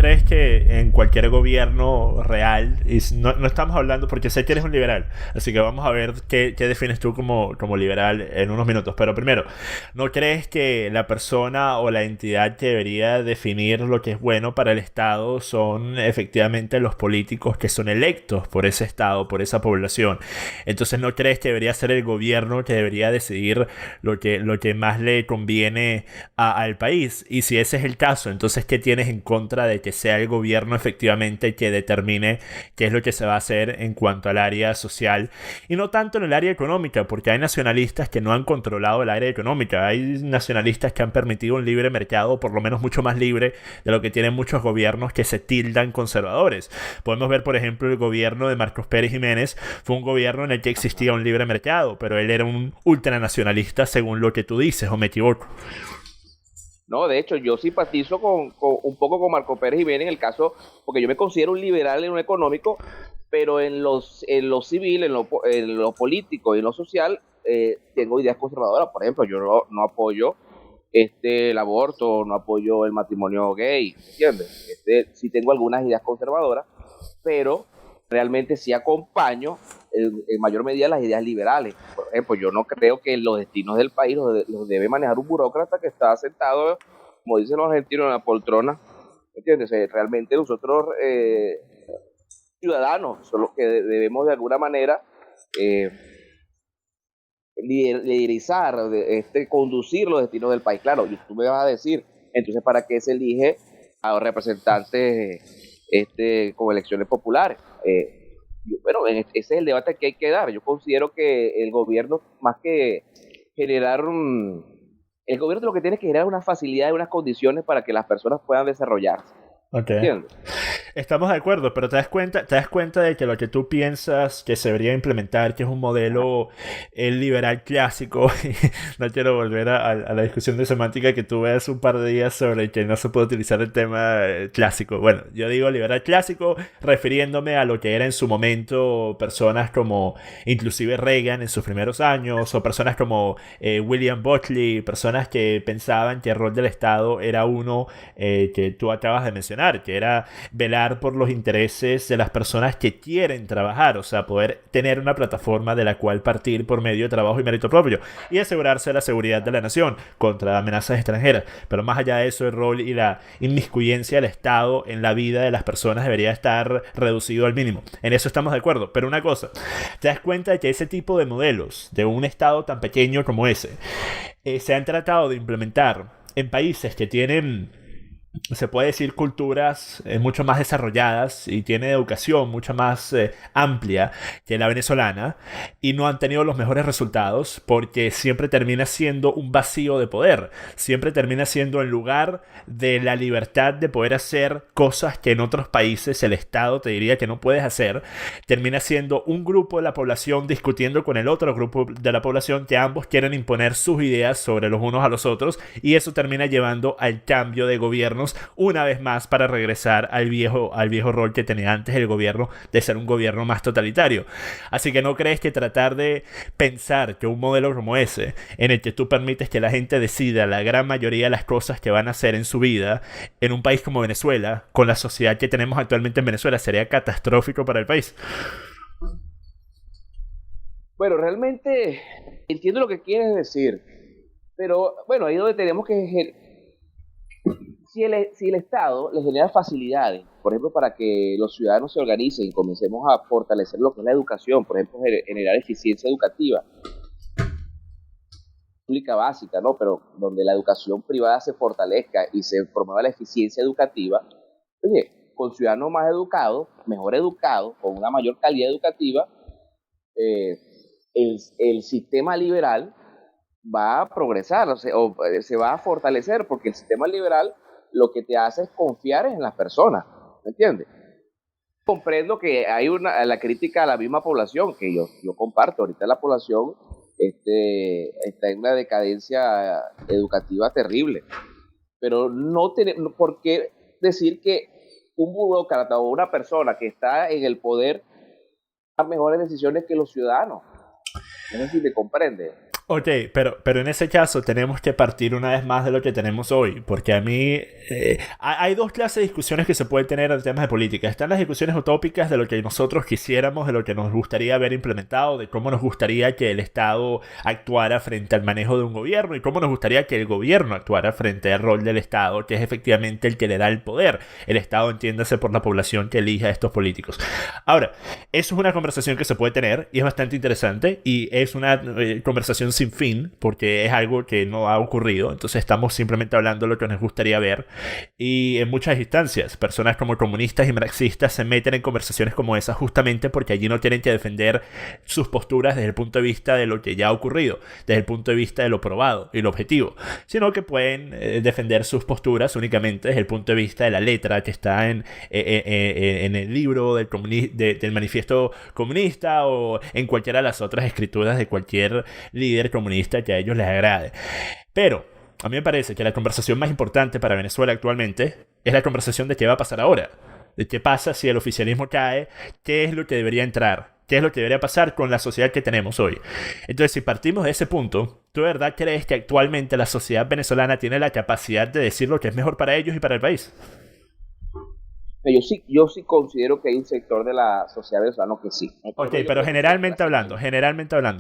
crees que en cualquier gobierno real, y no estamos hablando, porque sé que eres un liberal, así que vamos a ver qué defines tú como liberal en unos minutos, pero primero, ¿no crees que la persona o la entidad que debería definir lo que es bueno para el Estado son efectivamente los políticos que son electos por ese Estado, por esa población? Entonces, ¿no crees que debería ser el gobierno que debería decidir lo que más le conviene al país? Y si ese es el caso, entonces ¿qué tienes en contra de que sea el gobierno efectivamente que determine qué es lo que se va a hacer en cuanto al área social y no tanto en el área económica? Porque hay nacionalistas que no han controlado el área económica, hay nacionalistas que han permitido un libre mercado, por lo menos mucho más libre de lo que tienen muchos gobiernos que se tildan conservadores. Podemos ver, por ejemplo, el gobierno de Marcos Pérez Jiménez fue un gobierno en el que existía un libre mercado, pero él era un ultranacionalista según lo que tú dices, ¿o me equivoco? No, de hecho, yo simpatizo un poco con Marco Pérez Jiménez en el caso, porque yo me considero un liberal en lo económico, pero en lo civil, en lo político y en lo social, tengo ideas conservadoras. Por ejemplo, yo no apoyo el aborto, no apoyo el matrimonio gay, ¿entiendes? Sí tengo algunas ideas conservadoras, pero realmente sí acompaño en mayor medida las ideas liberales. Por ejemplo, yo no creo que los destinos del país los debe manejar un burócrata que está sentado, como dicen los argentinos, en la poltrona. ¿Entiendes? Realmente nosotros, ciudadanos, son los que debemos de alguna manera eh, liderizar, conducir los destinos del país. Claro, y tú me vas a decir, entonces, ¿para qué se elige a los representantes con elecciones populares? Bueno, ese es el debate que hay que dar. Yo considero que el gobierno, más que generar el gobierno lo que tiene que generar unas facilidades, unas condiciones para que las personas puedan desarrollarse. Ok. ¿Entiendes? Estamos de acuerdo, pero te das cuenta de que lo que tú piensas que se debería implementar, que es un modelo liberal clásico, y no quiero volver a la discusión de semántica que tuve hace un par de días sobre que no se puede utilizar el tema clásico. Bueno, yo digo liberal clásico refiriéndome a lo que era en su momento personas como inclusive Reagan en sus primeros años, o personas como William Buckley, personas que pensaban que el rol del Estado era uno que tú acabas de mencionar, que era velar por los intereses de las personas que quieren trabajar, o sea, poder tener una plataforma de la cual partir por medio de trabajo y mérito propio y asegurarse la seguridad de la nación contra amenazas extranjeras. Pero más allá de eso, el rol y la inmiscuyencia del Estado en la vida de las personas debería estar reducido al mínimo. En eso estamos de acuerdo. Pero una cosa, te das cuenta de que ese tipo de modelos de un Estado tan pequeño como ese se han tratado de implementar en países que tienen, se puede decir, culturas mucho más desarrolladas y tiene educación mucho más amplia que la venezolana, y no han tenido los mejores resultados porque siempre termina siendo un vacío de poder, siempre termina siendo en lugar de la libertad de poder hacer cosas que en otros países el Estado te diría que no puedes hacer, termina siendo un grupo de la población discutiendo con el otro grupo de la población, que ambos quieren imponer sus ideas sobre los unos a los otros, y eso termina llevando al cambio de gobiernos una vez más para regresar al viejo rol que tenía antes el gobierno de ser un gobierno más totalitario. Así que no crees que tratar de pensar que un modelo como ese, en el que tú permites que la gente decida la gran mayoría de las cosas que van a hacer en su vida, en un país como Venezuela, con la sociedad que tenemos actualmente en Venezuela, sería catastrófico para el país? Bueno, realmente entiendo lo que quieres decir, pero bueno, ahí es donde tenemos que si el Estado le genera facilidades, por ejemplo, para que los ciudadanos se organicen y comencemos a fortalecer lo que es la educación, por ejemplo, generar eficiencia educativa, pública básica, ¿no? Pero donde la educación privada se fortalezca y se promueva la eficiencia educativa, oye, con ciudadanos más educados, mejor educados, con una mayor calidad educativa, eh, el sistema liberal va a progresar, se va a fortalecer, porque el sistema liberal lo que te hace es confiar en las personas, ¿me entiendes? Comprendo que hay la crítica a la misma población, que yo comparto. Ahorita la población está en una decadencia educativa terrible, pero no tenemos por qué decir que un burócrata o una persona que está en el poder toma mejores decisiones que los ciudadanos. No sé si me comprende. Ok, pero en ese caso tenemos que partir una vez más de lo que tenemos hoy, porque a mí hay dos clases de discusiones que se pueden tener en temas de política. Están las discusiones utópicas de lo que nosotros quisiéramos, de lo que nos gustaría ver implementado, de cómo nos gustaría que el Estado actuara frente al manejo de un gobierno y cómo nos gustaría que el gobierno actuara frente al rol del Estado, que es efectivamente el que le da el poder. El Estado, entiéndase, por la población que elija a estos políticos. Ahora, eso es una conversación que se puede tener y es bastante interesante y es una conversación sin fin porque es algo que no ha ocurrido. Entonces estamos simplemente hablando de lo que nos gustaría ver y en muchas instancias personas como comunistas y marxistas se meten en conversaciones como esas justamente porque allí no tienen que defender sus posturas desde el punto de vista de lo que ya ha ocurrido, desde el punto de vista de lo probado y lo objetivo, sino que pueden defender sus posturas únicamente desde el punto de vista de la letra que está en el libro del manifiesto comunista o en cualquiera de las otras escrituras de cualquier líder comunista que a ellos les agrade. Pero a mí me parece que la conversación más importante para Venezuela actualmente es la conversación de qué va a pasar ahora, de qué pasa si el oficialismo cae, qué es lo que debería entrar, qué es lo que debería pasar con la sociedad que tenemos hoy. Entonces, si partimos de ese punto, ¿tú de verdad crees que actualmente la sociedad venezolana tiene la capacidad de decir lo que es mejor para ellos y para el país? Yo sí considero que hay un sector de la sociedad venezolana que sí. Ok, pero generalmente hablando,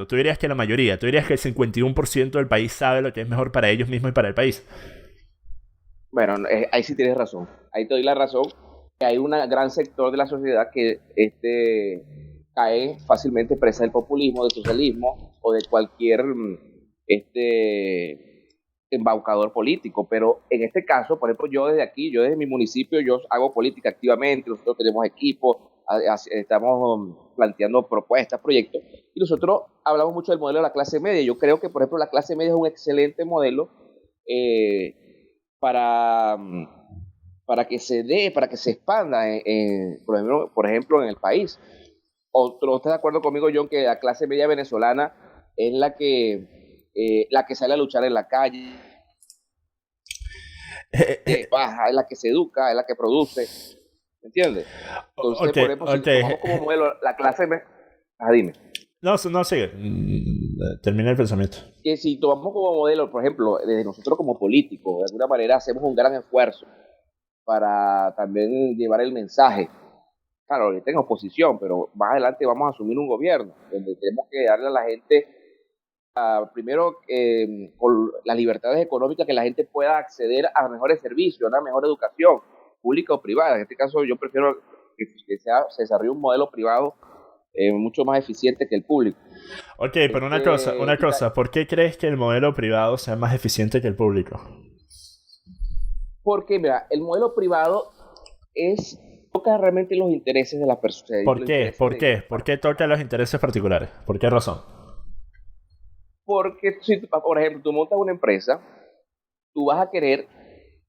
tú dirías que la mayoría, tú dirías que el 51% del país sabe lo que es mejor para ellos mismos y para el país. Bueno, ahí sí tienes razón. Ahí te doy la razón. Hay un gran sector de la sociedad que cae fácilmente presa del populismo, del socialismo o de cualquier embaucador político, pero en este caso, por ejemplo, yo desde mi municipio, yo hago política activamente, nosotros tenemos equipo, estamos planteando propuestas, proyectos, y nosotros hablamos mucho del modelo de la clase media. Yo creo que, por ejemplo, la clase media es un excelente modelo para que se dé, para que se expanda, por ejemplo, en el país. ¿Estás de acuerdo conmigo, John, que la clase media venezolana es la que sale a luchar en la calle, baja, es la que se educa, es la que produce, ¿me entiendes? Entonces, por ejemplo, si tomamos como modelo la clase media, dime. No, sigue. Termina el pensamiento. Que si tomamos como modelo, por ejemplo, desde nosotros como políticos, de alguna manera hacemos un gran esfuerzo para también llevar el mensaje. Claro, ahorita en oposición, pero más adelante vamos a asumir un gobierno donde tenemos que darle a la gente primero con las libertades económicas, que la gente pueda acceder a mejores servicios, a una mejor educación pública o privada. En este caso yo prefiero que se desarrolle un modelo privado mucho más eficiente que el público. Ok, pero una cosa, ¿por qué crees que el modelo privado sea más eficiente que el público? Porque mira, el modelo privado toca realmente los intereses de las personas. ¿Por qué? ¿Por qué toca los intereses particulares? ¿Por qué razón? Porque si, por ejemplo, tú montas una empresa, tú vas a querer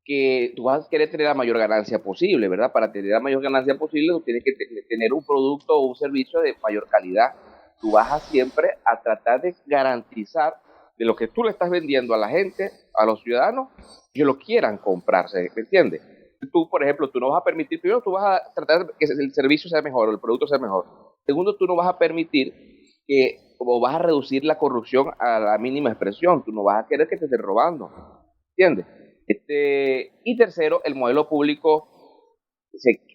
tener la mayor ganancia posible, ¿verdad? Para tener la mayor ganancia posible, tú tienes que tener un producto o un servicio de mayor calidad. Tú vas siempre a tratar de garantizar de lo que tú le estás vendiendo a la gente, a los ciudadanos, que lo quieran comprarse, ¿me entiendes? Tú, por ejemplo, tú no vas a permitir, primero tú vas a tratar de que el servicio sea mejor o el producto sea mejor. Segundo, tú no vas a permitir o vas a reducir la corrupción a la mínima expresión. Tú no vas a querer que te estén robando, ¿entiendes? Y tercero, el modelo público,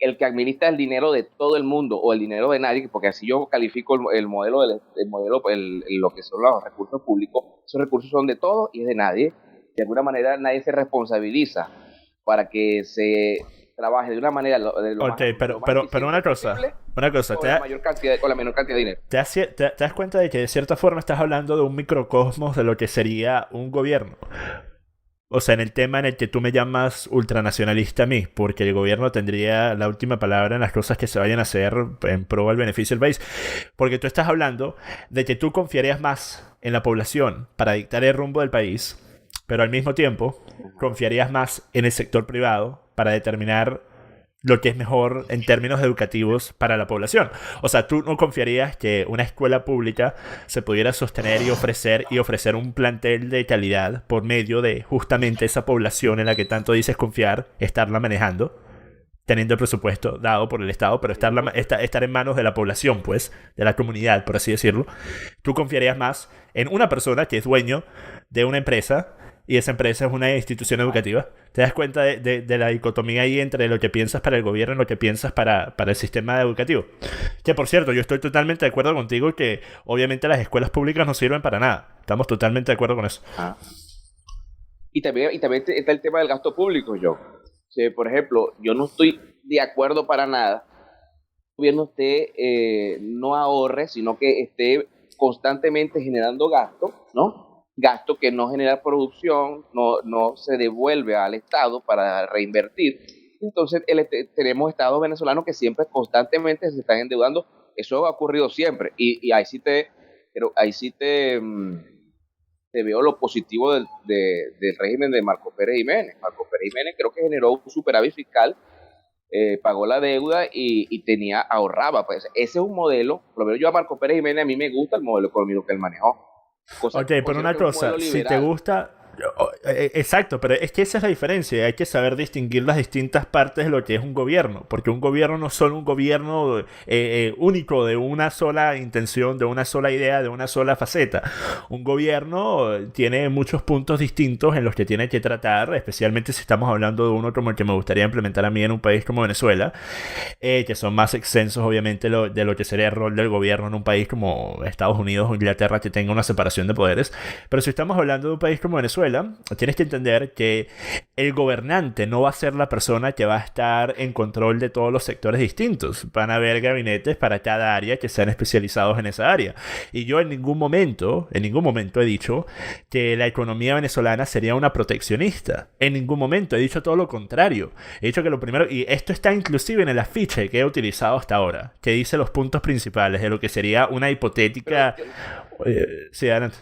el que administra el dinero de todo el mundo o el dinero de nadie, porque así yo califico el modelo, lo que son los recursos públicos. Esos recursos son de todos y es de nadie. De alguna manera nadie se responsabiliza para que se trabaje de una manera pero una cosa, con la menor cantidad de dinero. ¿Te das cuenta de que de cierta forma estás hablando de un microcosmos de lo que sería un gobierno? O sea, en el tema en el que tú me llamas ultranacionalista a mí, porque el gobierno tendría la última palabra en las cosas que se vayan a hacer en pro del beneficio del país. Porque tú estás hablando de que tú confiarías más en la población para dictar el rumbo del país, pero al mismo tiempo confiarías más en el sector privado para determinar lo que es mejor en términos educativos para la población. O sea, tú no confiarías que una escuela pública se pudiera sostener y ofrecer un plantel de calidad por medio de justamente esa población en la que tanto dices confiar, estarla manejando. teniendo el presupuesto dado por el Estado, pero estar en manos de la población, pues, de la comunidad, por así decirlo. Tú confiarías más en una persona que es dueño de una empresa y esa empresa es una institución educativa. ¿Te das cuenta de la dicotomía ahí entre lo que piensas para el gobierno y lo que piensas para el sistema educativo? Que por cierto, yo estoy totalmente de acuerdo contigo que obviamente las escuelas públicas no sirven para nada. Estamos totalmente de acuerdo con eso. Ah. Y también está el tema del gasto público, yo. Por ejemplo, yo no estoy de acuerdo para nada que el gobierno no ahorre, sino que esté constantemente generando gasto, ¿no? Gasto que no genera producción, no se devuelve al Estado para reinvertir. Entonces, tenemos estados venezolanos que siempre constantemente se están endeudando. Eso ha ocurrido siempre. Y ahí sí te veo lo positivo del régimen de Marco Pérez Jiménez. Marco Pérez Jiménez creo que generó un superávit fiscal, pagó la deuda y ahorraba. Pues ese es un modelo, por lo menos yo a Marco Pérez Jiménez a mí me gusta el modelo económico que él manejó. Ok, pero una cosa, si te gusta... Exacto, pero es que esa es la diferencia. Hay que saber distinguir las distintas partes de lo que es un gobierno, porque un gobierno no es solo un gobierno único de una sola intención, de una sola idea, de una sola faceta. Un gobierno tiene muchos puntos distintos en los que tiene que tratar, especialmente si estamos hablando de uno como el que me gustaría implementar a mí en un país como Venezuela, que son más extensos obviamente de lo que sería el rol del gobierno en un país como Estados Unidos o Inglaterra, que tenga una separación de poderes. Pero si estamos hablando de un país como Venezuela, tienes que entender que el gobernante no va a ser la persona que va a estar en control de todos los sectores distintos. Van a haber gabinetes para cada área que sean especializados en esa área. Y yo en ningún momento he dicho que la economía venezolana sería una proteccionista. En ningún momento he dicho todo lo contrario. He dicho que lo primero, y esto está inclusive en el afiche que he utilizado hasta ahora, que dice los puntos principales de lo que sería una hipotética... sí, adelante.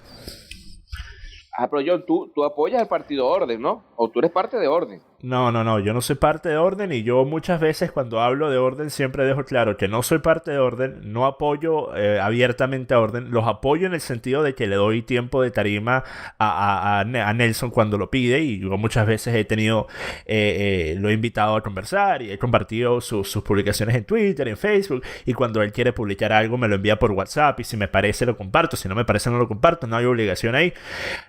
Pero John, tú apoyas el partido Orden, ¿no? O tú eres parte de Orden. No, yo no soy parte de Orden y yo muchas veces cuando hablo de Orden siempre dejo claro que no soy parte de Orden, no apoyo abiertamente a Orden, los apoyo en el sentido de que le doy tiempo de tarima a Nelson cuando lo pide y yo muchas veces lo he invitado a conversar y he compartido sus publicaciones en Twitter, en Facebook y cuando él quiere publicar algo me lo envía por WhatsApp y si me parece lo comparto, si no me parece no lo comparto, no hay obligación ahí,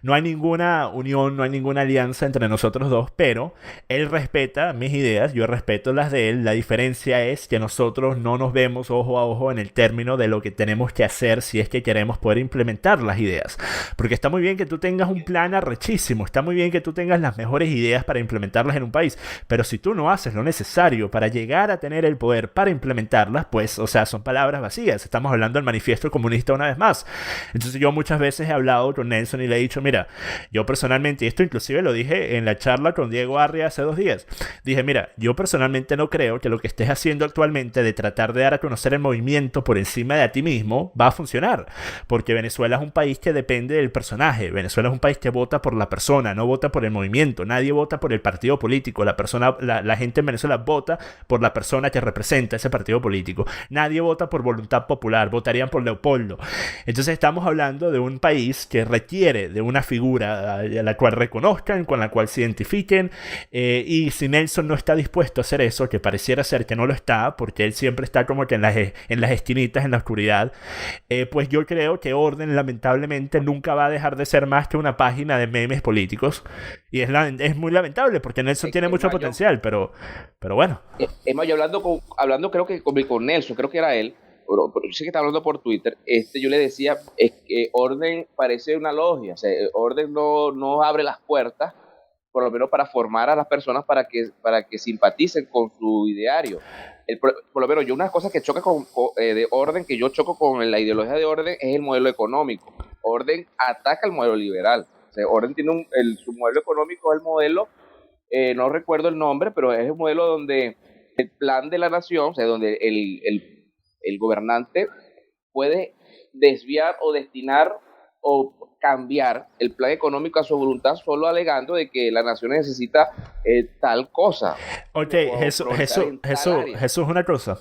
no hay ninguna unión, no hay ninguna alianza entre nosotros dos, pero él respeta mis ideas, yo respeto las de él. La diferencia es que nosotros no nos vemos ojo a ojo en el término de lo que tenemos que hacer si es que queremos poder implementar las ideas. Porque está muy bien que tú tengas un plan arrechísimo, está muy bien que tú tengas las mejores ideas para implementarlas en un país, pero si tú no haces lo necesario para llegar a tener el poder para implementarlas, pues, o sea, son palabras vacías. Estamos hablando del manifiesto comunista una vez más. Entonces yo muchas veces he hablado con Nelson y le he dicho, mira, yo personalmente, y esto inclusive lo dije en la charla con Diego Arria hace 2 días, dije, mira, yo personalmente no creo que lo que estés haciendo actualmente de tratar de dar a conocer el movimiento por encima de a ti mismo va a funcionar, porque Venezuela es un país que depende del personaje, Venezuela es un país que vota por la persona, no vota por el movimiento, nadie vota por el partido político, la gente en Venezuela vota por la persona que representa ese partido político, nadie vota por voluntad popular, votarían por Leopoldo. Entonces estamos hablando de un país que requiere de una figura a la cual reconozcan, con la cual se identifiquen, y si Nelson no está dispuesto a hacer eso, que pareciera ser que no lo está, porque él siempre está como que en las esquinitas, en la oscuridad, pues yo creo que Orden lamentablemente nunca va a dejar de ser más que una página de memes políticos, y es muy lamentable porque Nelson tiene mucho potencial, pero bueno. Es más, yo hablando creo que con Nelson, creo que era él, pero yo sé que está hablando por Twitter, yo le decía, es que Orden parece una logia, o sea, Orden no abre las puertas, por lo menos para formar a las personas para que simpaticen con su ideario. Por lo menos yo una cosa que choca de Orden, que yo choco con la ideología de Orden, es el modelo económico. Orden ataca el modelo liberal. O sea, Orden tiene su modelo económico, es el modelo, no recuerdo el nombre, pero es el modelo donde el plan de la nación, o sea, donde el gobernante puede desviar o destinar o cambiar el plan económico a su voluntad, solo alegando de que la nación necesita tal cosa. Ok, Puedo Jesús, progresar en tal área. Jesús, una cosa.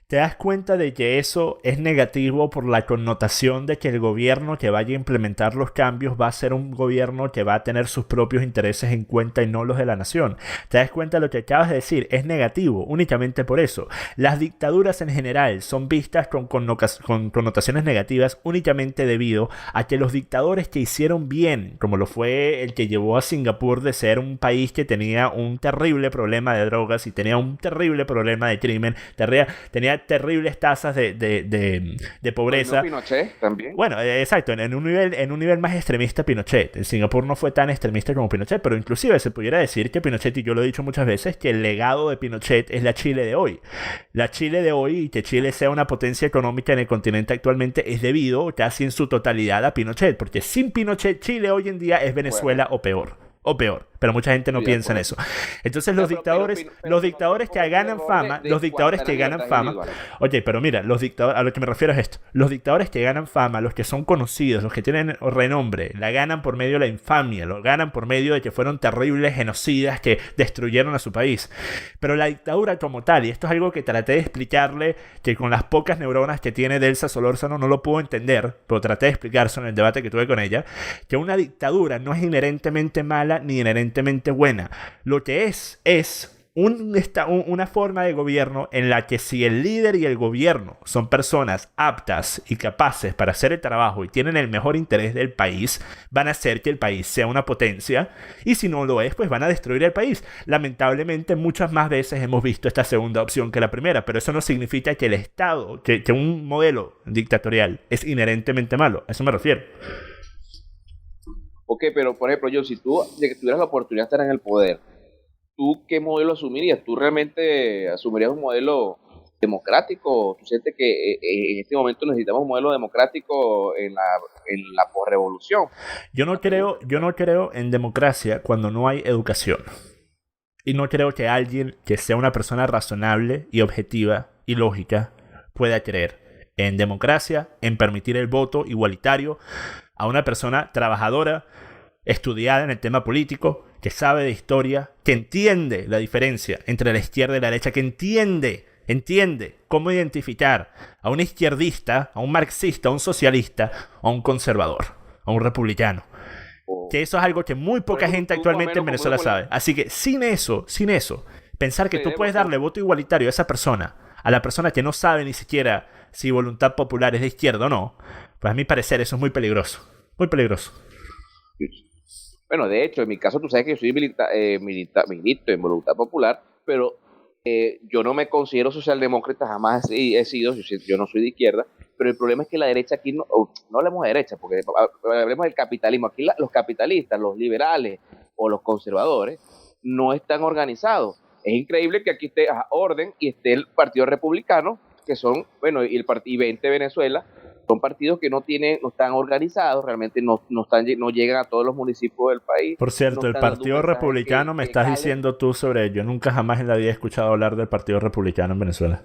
¿Te das cuenta de que eso es negativo por la connotación de que el gobierno que vaya a implementar los cambios va a ser un gobierno que va a tener sus propios intereses en cuenta y no los de la nación? ¿Te das cuenta de lo que acabas de decir? Es negativo, únicamente por eso. Las dictaduras en general son vistas con connotaciones negativas únicamente debido a que los dictadores que hicieron bien, como lo fue el que llevó a Singapur de ser un país que tenía un terrible problema de drogas y tenía un terrible problema de crimen, tenía terribles tasas de Bueno, pobreza. Pinochet también. Bueno, exacto, en un nivel más extremista Pinochet. En Singapur no fue tan extremista como Pinochet, pero inclusive se pudiera decir que Pinochet, y yo lo he dicho muchas veces, que el legado de Pinochet es la Chile de hoy. La Chile de hoy, y que Chile sea una potencia económica en el continente actualmente, es debido casi en su totalidad a Pinochet, porque sin Pinochet, Chile hoy en día es Venezuela o peor. O peor, pero mucha gente no Estoy de piensa en acuerdo. eso. Entonces los dictadores, los dictadores que ganan fama, los dictadores que ganan fama, oye, pero mira, los dictadores, a lo que me refiero es esto, los dictadores que ganan fama, los que son conocidos, los que tienen renombre, la ganan por medio de la infamia, lo ganan por medio de que fueron terribles genocidas que destruyeron a su país. Pero la dictadura como tal, y esto es algo que traté de explicarle, que con las pocas neuronas que tiene Delsa Solórzano no lo puedo entender, pero traté de explicárselo en el debate que tuve con ella, que una dictadura no es inherentemente mala ni inherentemente buena. Lo que es una forma de gobierno en la que si el líder y el gobierno son personas aptas y capaces para hacer el trabajo y tienen el mejor interés del país, van a hacer que el país sea una potencia, y si no lo es, pues van a destruir el país. Lamentablemente muchas más veces hemos visto esta segunda opción que la primera, pero eso no significa que el Estado, que un modelo dictatorial es inherentemente malo. A eso me refiero. Ok, pero por ejemplo, yo, si tú tuvieras la oportunidad de estar en el poder, ¿tú qué modelo asumirías? ¿Tú realmente asumirías un modelo democrático? ¿Tú sientes que en este momento necesitamos un modelo democrático en la posrevolución? La pregunta. Yo no creo en democracia cuando no hay educación. Y no creo que alguien que sea una persona razonable y objetiva y lógica pueda creer en democracia, en permitir el voto igualitario a una persona trabajadora, estudiada en el tema político, que sabe de historia, que entiende la diferencia entre la izquierda y la derecha, que entiende cómo identificar a un izquierdista, a un marxista, a un socialista, a un conservador, a un republicano. Que eso es algo que muy poca gente actualmente en Venezuela sabe. Así que sin eso, pensar que tú puedes darle voto igualitario a esa persona, a la persona que no sabe ni siquiera si Voluntad Popular es de izquierda o no, pues a mi parecer eso es muy peligroso. Muy peligroso. Bueno, de hecho, en mi caso, tú sabes que yo soy milito en Voluntad Popular, pero yo no me considero socialdemócrata, jamás he sido, yo no soy de izquierda, pero el problema es que la derecha aquí, no hablemos de derecha, porque hablemos del capitalismo. Aquí los capitalistas, los liberales o los conservadores no están organizados. Es increíble que aquí esté Orden y esté el Partido Republicano, que son, bueno, y el Partido 20 Venezuela, son partidos que no están organizados, realmente no llegan a todos los municipios del país. Por cierto, no el Partido Republicano me estás diciendo tú sobre ello. Nunca jamás en la vida he escuchado hablar del Partido Republicano en Venezuela.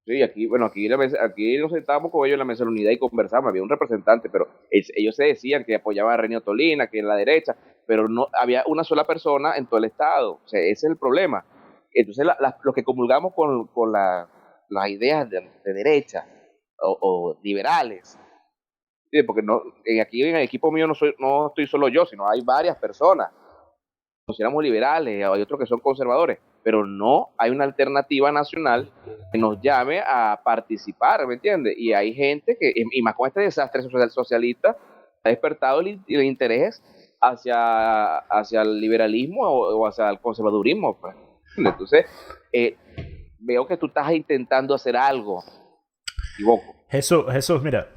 Sí, aquí nos sentábamos con ellos en la mesa de la unidad y conversamos, había un representante, pero ellos se decían que apoyaban a Renio Tolina, que en la derecha, pero no había una sola persona en todo el estado. O sea, ese es el problema. Entonces, los que comulgamos con las ideas de derecha o liberales, ¿sí? Porque aquí en el equipo mío no estoy solo yo, sino hay varias personas. Consideramos liberales, hay otros que son conservadores, pero no hay una alternativa nacional que nos llame a participar, ¿me entiendes? Y hay gente y más con este desastre socialista, ha despertado el interés hacia el liberalismo o hacia el conservadurismo, pues. Entonces, veo que tú estás intentando hacer algo. Equivoco. Jesús, mira,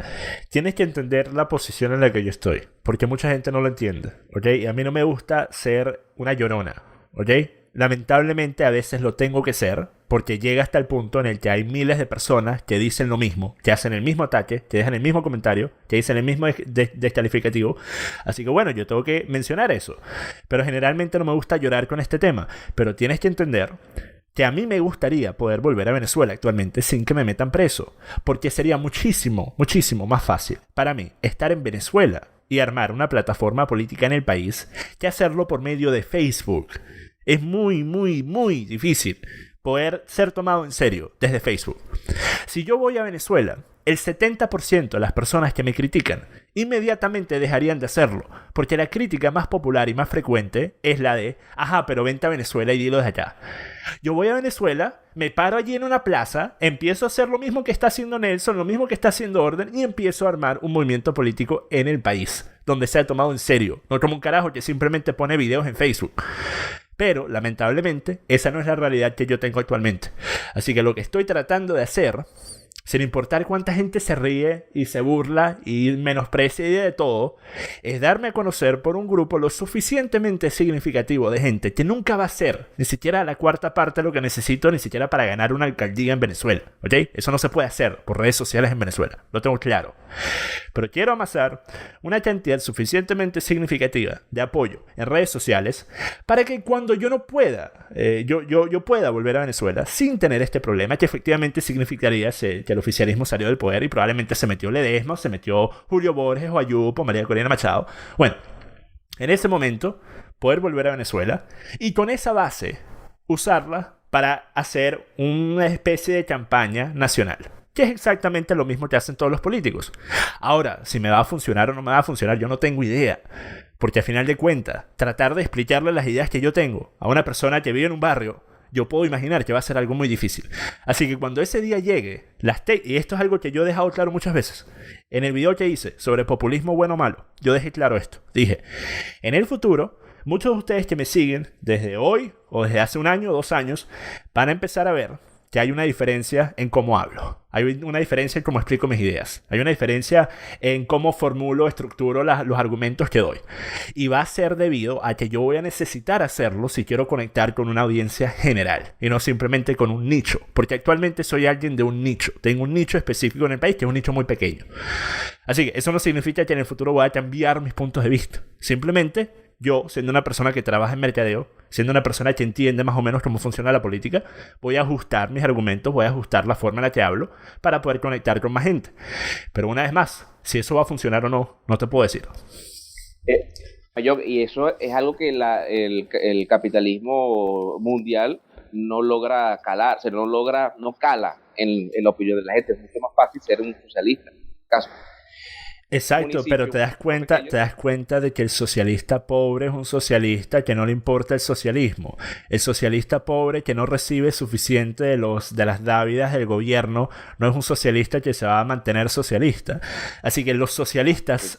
tienes que entender la posición en la que yo estoy, porque mucha gente no lo entiende, ¿ok? Y a mí no me gusta ser una llorona, ¿ok? Lamentablemente a veces lo tengo que ser, porque llega hasta el punto en el que hay miles de personas que dicen lo mismo, que hacen el mismo ataque, que dejan el mismo comentario, que dicen el mismo descalificativo. Así que bueno, yo tengo que mencionar eso. Pero generalmente no me gusta llorar con este tema. Pero tienes que entender que a mí me gustaría poder volver a Venezuela actualmente sin que me metan preso, porque sería muchísimo, muchísimo más fácil para mí estar en Venezuela y armar una plataforma política en el país que hacerlo por medio de Facebook. Es muy, muy, muy difícil poder ser tomado en serio desde Facebook. Si yo voy a Venezuela, el 70% de las personas que me critican inmediatamente dejarían de hacerlo, porque la crítica más popular y más frecuente es la de ajá, pero vente a Venezuela y dilo desde allá. Yo voy a Venezuela, me paro allí en una plaza, empiezo a hacer lo mismo que está haciendo Nelson, lo mismo que está haciendo Orden, y empiezo a armar un movimiento político en el país, donde sea tomado en serio, no como un carajo que simplemente pone videos en Facebook. Pero, lamentablemente, esa no es la realidad que yo tengo actualmente. Así que lo que estoy tratando de hacer, sin importar cuánta gente se ríe y se burla y menosprecia y de todo, es darme a conocer por un grupo lo suficientemente significativo de gente que nunca va a ser ni siquiera la cuarta parte de lo que necesito, ni siquiera para ganar una alcaldía en Venezuela, ¿ok? Eso no se puede hacer por redes sociales en Venezuela, lo tengo claro. Pero quiero amasar una cantidad suficientemente significativa de apoyo en redes sociales para que cuando yo no pueda, yo pueda volver a Venezuela sin tener este problema, que efectivamente significaría que el oficialismo salió del poder y probablemente se metió Ledesma, se metió Julio Borges o Ayup o María Corina Machado. Bueno, en ese momento poder volver a Venezuela y con esa base usarla para hacer una especie de campaña nacional, que es exactamente lo mismo que hacen todos los políticos. Ahora, si me va a funcionar o no me va a funcionar, yo no tengo idea. Porque al final de cuentas, tratar de explicarle las ideas que yo tengo a una persona que vive en un barrio, yo puedo imaginar que va a ser algo muy difícil. Así que cuando ese día llegue, y esto es algo que yo he dejado claro muchas veces, en el video que hice sobre populismo bueno o malo, yo dejé claro esto. Dije, en el futuro, muchos de ustedes que me siguen desde hoy o desde hace un año o 2 años, van a empezar a ver que hay una diferencia en cómo hablo. Hay una diferencia en cómo explico mis ideas. Hay una diferencia en cómo formulo, estructuro los argumentos que doy. Y va a ser debido a que yo voy a necesitar hacerlo si quiero conectar con una audiencia general y no simplemente con un nicho. Porque actualmente soy alguien de un nicho. Tengo un nicho específico en el país que es un nicho muy pequeño. Así que eso no significa que en el futuro voy a cambiar mis puntos de vista. Simplemente yo, siendo una persona que trabaja en mercadeo, siendo una persona que entiende más o menos cómo funciona la política, voy a ajustar mis argumentos, voy a ajustar la forma en la que hablo para poder conectar con más gente. Pero una vez más, si eso va a funcionar o no, no te puedo decir. Y eso es algo que el capitalismo mundial no logra calar, no cala en la opinión de la gente. Es mucho más fácil ser un socialista, en este caso. Exacto, pero te das cuenta de que el socialista pobre es un socialista que no le importa el socialismo. El socialista pobre que no recibe suficiente de las dávidas del gobierno no es un socialista que se va a mantener socialista. Así que los socialistas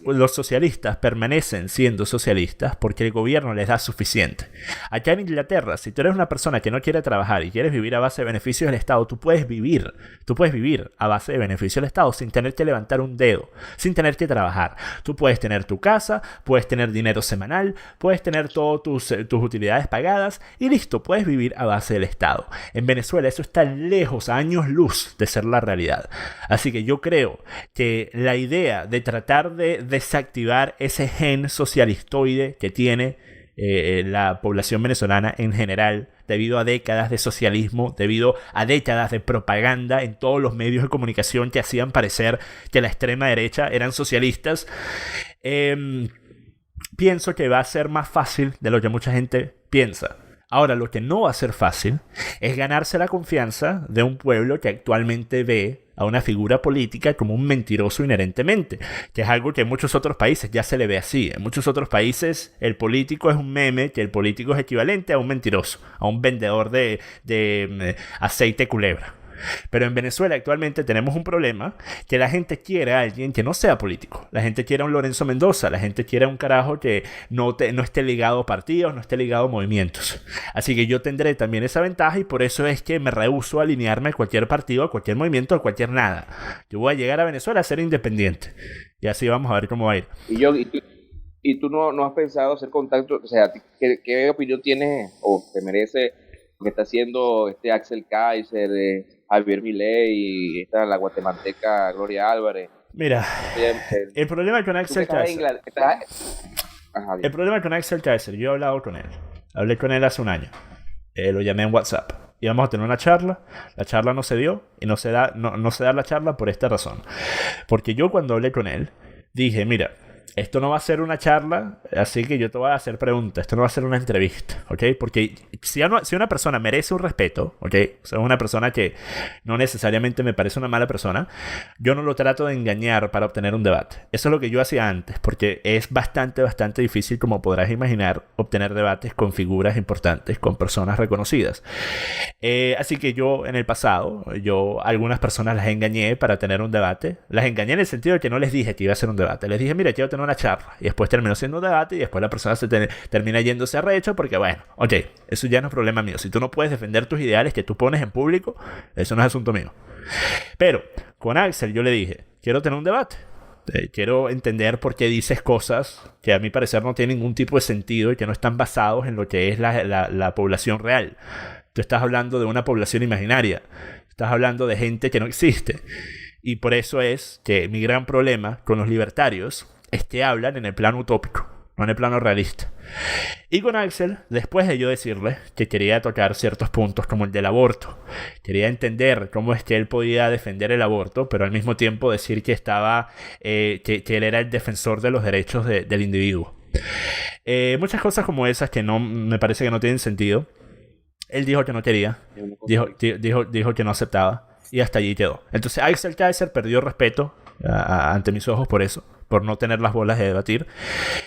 permanecen siendo socialistas porque el gobierno les da suficiente. Acá en Inglaterra, si tú eres una persona que no quiere trabajar y quieres vivir a base de beneficios del Estado, tú puedes vivir a base de beneficios del Estado sin tener que levantar un dedo, sin tener que trabajar. Tú puedes tener tu casa, puedes tener dinero semanal, puedes tener todas tus utilidades pagadas y listo, puedes vivir a base del Estado. En Venezuela eso está lejos, a años luz de ser la realidad. Así que yo creo que la idea de tratar de desactivar ese gen socialistoide que tiene la población venezolana en general, debido a décadas de socialismo, debido a décadas de propaganda en todos los medios de comunicación que hacían parecer que la extrema derecha eran socialistas, pienso que va a ser más fácil de lo que mucha gente piensa. Ahora, lo que no va a ser fácil es ganarse la confianza de un pueblo que actualmente ve a una figura política como un mentiroso inherentemente, que es algo que en muchos otros países ya se le ve así. En muchos otros países el político es un meme, que el político es equivalente a un mentiroso, a un vendedor de aceite culebra. Pero en Venezuela actualmente tenemos un problema que la gente quiere a alguien que no sea político. La gente quiere a un Lorenzo Mendoza, la gente quiere a un carajo que no esté ligado a partidos, no esté ligado a movimientos. Así que yo tendré también esa ventaja y por eso es que me rehúso a alinearme a cualquier partido, a cualquier movimiento, a cualquier nada. Yo voy a llegar a Venezuela a ser independiente y así vamos a ver cómo va a ir. ¿Y tú no has pensado hacer contacto? O sea, ¿qué opinión tienes o te merece lo que está haciendo Axel Kaiser, Javier Milei y la guatemalteca Gloria Álvarez? Mira, el problema con Axel Kaiser... El problema con Axel Kaiser, yo he hablado con él. Hablé con él hace un año. Lo llamé en WhatsApp. Íbamos a tener una charla. La charla no se dio y no se da la charla por esta razón. Porque yo cuando hablé con él, dije, mira, esto no va a ser una charla, así que yo te voy a hacer preguntas. Esto no va a ser una entrevista, ¿ok? Porque si una persona merece un respeto, ¿ok? O sea, una persona que no necesariamente me parece una mala persona, yo no lo trato de engañar para obtener un debate. Eso es lo que yo hacía antes, porque es bastante difícil, como podrás imaginar, obtener debates con figuras importantes, con personas reconocidas. Así que yo en el pasado, yo a algunas personas las engañé para tener un debate. Las engañé en el sentido de que no les dije que iba a ser un debate. Les dije, mira, quiero tener una charla. Y después terminó siendo un debate y después la persona termina yéndose arrecho porque, bueno, ok, eso ya no es problema mío. Si tú no puedes defender tus ideales que tú pones en público, eso no es asunto mío. Pero con Axel yo le dije, quiero tener un debate. Quiero entender por qué dices cosas que a mi parecer no tienen ningún tipo de sentido y que no están basados en lo que es la población real. Tú estás hablando de una población imaginaria. Estás hablando de gente que no existe. Y por eso es que mi gran problema con los libertarios es que hablan en el plano utópico, no en el plano realista. Y con Axel, después de yo decirle que quería tocar ciertos puntos como el del aborto, quería entender cómo es que él podía defender el aborto, pero al mismo tiempo decir que estaba, que él era el defensor de los derechos del individuo. Muchas cosas como esas que no me parece que no tienen sentido. Él dijo que no quería, dijo que no aceptaba, y hasta allí quedó. Entonces Axel Kaiser perdió respeto ante mis ojos por eso, por no tener las bolas de debatir.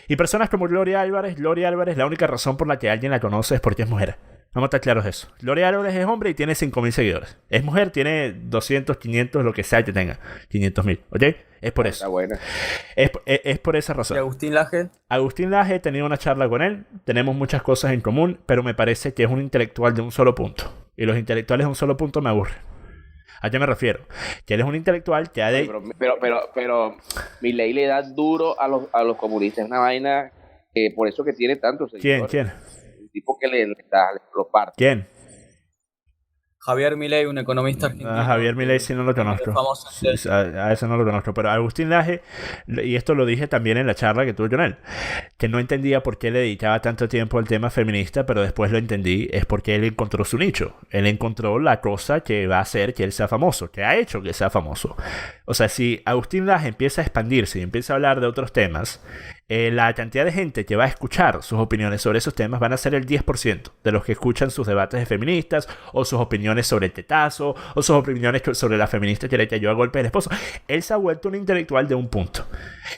Y personas como Gloria Álvarez, la única razón por la que alguien la conoce es porque es mujer. Vamos a estar claros de eso. Gloria Álvarez es hombre y tiene 5.000 seguidores. Es mujer, tiene 200, 500, lo que sea que tenga. 500.000, ¿ok? Es por eso. Está buena. Es por esa razón. ¿Y Agustín Laje? Agustín Laje, he tenido una charla con él. Tenemos muchas cosas en común, pero me parece que es un intelectual de un solo punto. Y los intelectuales de un solo punto me aburren. ¿A qué me refiero? Que él es un intelectual que ha de... Pero Milei le da duro a los comunistas. Es una vaina por eso que tiene tantos seguidores. ¿Quién? Un tipo que le lo parte. ¿Quién? Javier Milei, un economista argentino. Javier Milei sí no lo conozco. A ese no lo conozco. Pero Agustín Laje, y esto lo dije también en la charla que tuve con él, que no entendía por qué le dedicaba tanto tiempo al tema feminista, pero después lo entendí, es porque él encontró su nicho. Él encontró la cosa que va a hacer que él sea famoso, que ha hecho que sea famoso. O sea, si Agustín Laje empieza a expandirse y empieza a hablar de otros temas, la cantidad de gente que va a escuchar sus opiniones sobre esos temas van a ser el 10% de los que escuchan sus debates de feministas o sus opiniones sobre el tetazo o sus opiniones sobre la feminista que le cayó a golpe del esposo. Él se ha vuelto un intelectual de un punto.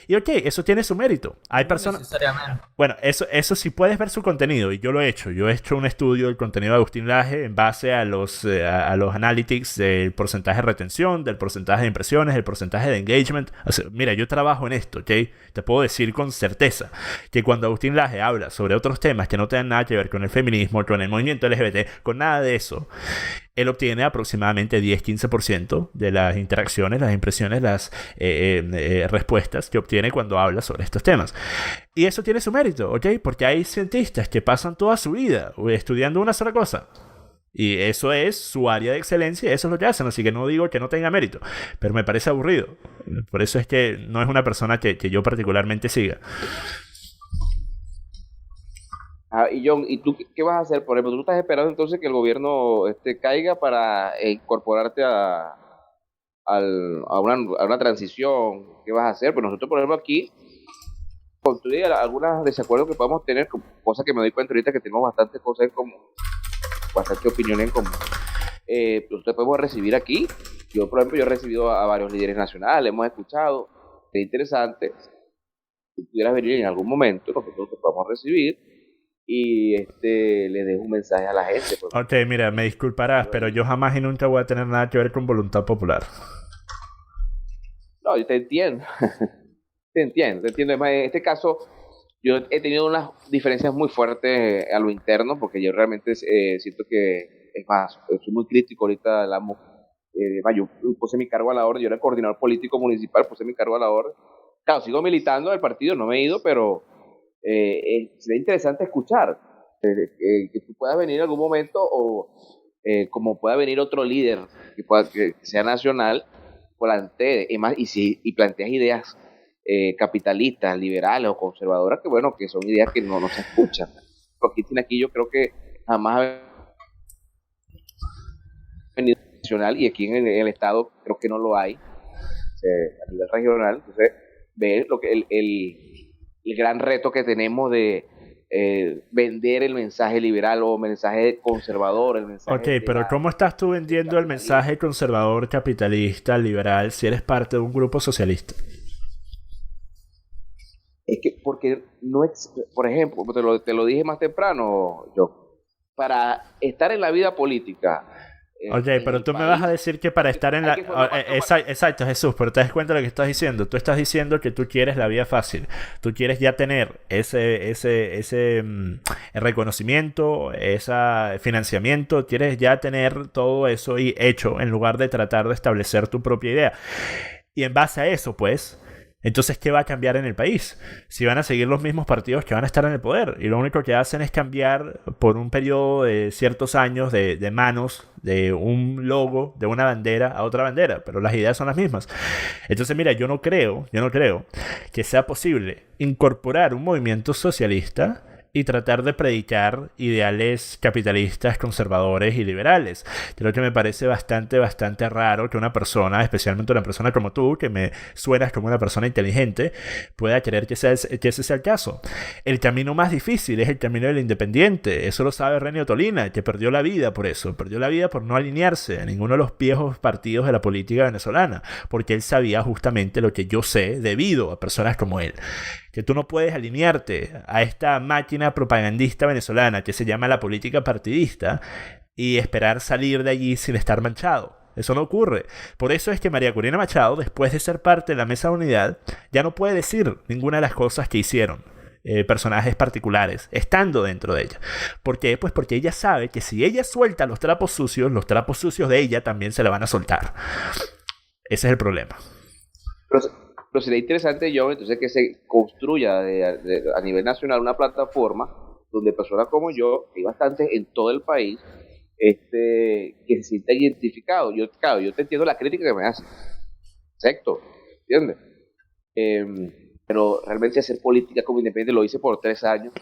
Y ok, eso tiene su mérito. Hay personas... Necesariamente. Bueno, eso sí puedes ver su contenido y yo lo he hecho. Yo he hecho un estudio del contenido de Agustín Laje en base a los analytics del porcentaje de retención, del porcentaje de impresiones, del porcentaje de engagement. O sea, mira, yo trabajo en esto, ¿ok? Te puedo decir con certeza que cuando Agustín Laje habla sobre otros temas que no tengan nada que ver con el feminismo, con el movimiento LGBT, con nada de eso, él obtiene aproximadamente 10-15% de las interacciones, las impresiones, las respuestas que obtiene cuando habla sobre estos temas. Y eso tiene su mérito, ¿ok? Porque hay cientistas que pasan toda su vida estudiando una sola cosa. Y eso es su área de excelencia, eso es lo que hacen, así que no digo que no tenga mérito, pero me parece aburrido. Por eso es que no es una persona que yo particularmente siga. Y John, ¿y tú qué vas a hacer? Por ejemplo, ¿tú estás esperando entonces que el gobierno caiga para incorporarte a una transición? ¿Qué vas a hacer? Pues nosotros, por ejemplo, aquí construir algunos desacuerdos que podemos tener, cosas que me doy cuenta ahorita que tenemos bastantes cosas en común, bastante opinión en común. Nosotros podemos recibir aquí. Yo, por ejemplo, he recibido a varios líderes nacionales, hemos escuchado, es interesante. Si pudieras venir en algún momento, nosotros te podemos recibir y le dejo un mensaje a la gente. Pues. Ok, mira, me disculparás, pero yo jamás y nunca voy a tener nada que ver con voluntad popular. No, yo te entiendo. te entiendo. Además, en este caso, yo he tenido unas diferencias muy fuertes a lo interno, porque yo realmente siento que, es más, soy muy crítico ahorita. Yo puse mi cargo a la orden, yo era coordinador político municipal, puse mi cargo a la orden. Claro, sigo militando del partido, no me he ido, pero sería interesante escuchar que tú puedas venir en algún momento o como pueda venir otro líder que sea nacional, plantee y planteas ideas capitalistas, liberales o conservadoras, que bueno, que son ideas que no se escuchan. Aquí yo creo que jamás ha venido nacional y aquí en el estado creo que no lo hay a nivel regional. Entonces ve lo que el gran reto que tenemos de vender el mensaje liberal o mensaje conservador, el mensaje Ok, pero ¿cómo estás tú vendiendo el mensaje conservador, capitalista, liberal, si eres parte de un grupo socialista? Es que, porque no es, por ejemplo, te lo dije más temprano, yo, para estar en la vida política Ok, pero tú me vas a decir que para estar en la... Exacto, Jesús, pero te das cuenta de lo que estás diciendo. Tú estás diciendo que tú quieres la vida fácil. Tú quieres ya tener ese reconocimiento, ese financiamiento. Quieres ya tener todo eso y hecho en lugar de tratar de establecer tu propia idea. Y en base a eso, pues... Entonces, ¿qué va a cambiar en el país? Si van a seguir los mismos partidos que van a estar en el poder y lo único que hacen es cambiar por un periodo de ciertos años de manos, de un logo, de una bandera a otra bandera, pero las ideas son las mismas. Entonces, mira, yo no creo que sea posible incorporar un movimiento socialista y tratar de predicar ideales capitalistas, conservadores y liberales. Creo que me parece bastante raro que una persona, especialmente una persona como tú, que me suenas como una persona inteligente, pueda querer que ese sea el caso. El camino más difícil es el camino del independiente. Eso lo sabe Renio Tolina, que perdió la vida por eso. Perdió la vida por no alinearse a ninguno de los viejos partidos de la política venezolana, porque él sabía justamente lo que yo sé debido a personas como él. Que tú no puedes alinearte a esta máquina propagandista venezolana que se llama la política partidista y esperar salir de allí sin estar manchado. Eso no ocurre. Por eso es que María Corina Machado, después de ser parte de la Mesa de Unidad, ya no puede decir ninguna de las cosas que hicieron personajes particulares, estando dentro de ella. ¿Por qué? Pues porque ella sabe que si ella suelta los trapos sucios de ella también se la van a soltar. Ese es el problema. Pero sería interesante, John, entonces que se construya a nivel nacional una plataforma donde personas como yo, hay bastantes en todo el país, que se sienta identificado. Claro, yo te entiendo la crítica que me haces. Exacto, ¿entiendes? Pero realmente hacer política como independiente lo hice por 3 años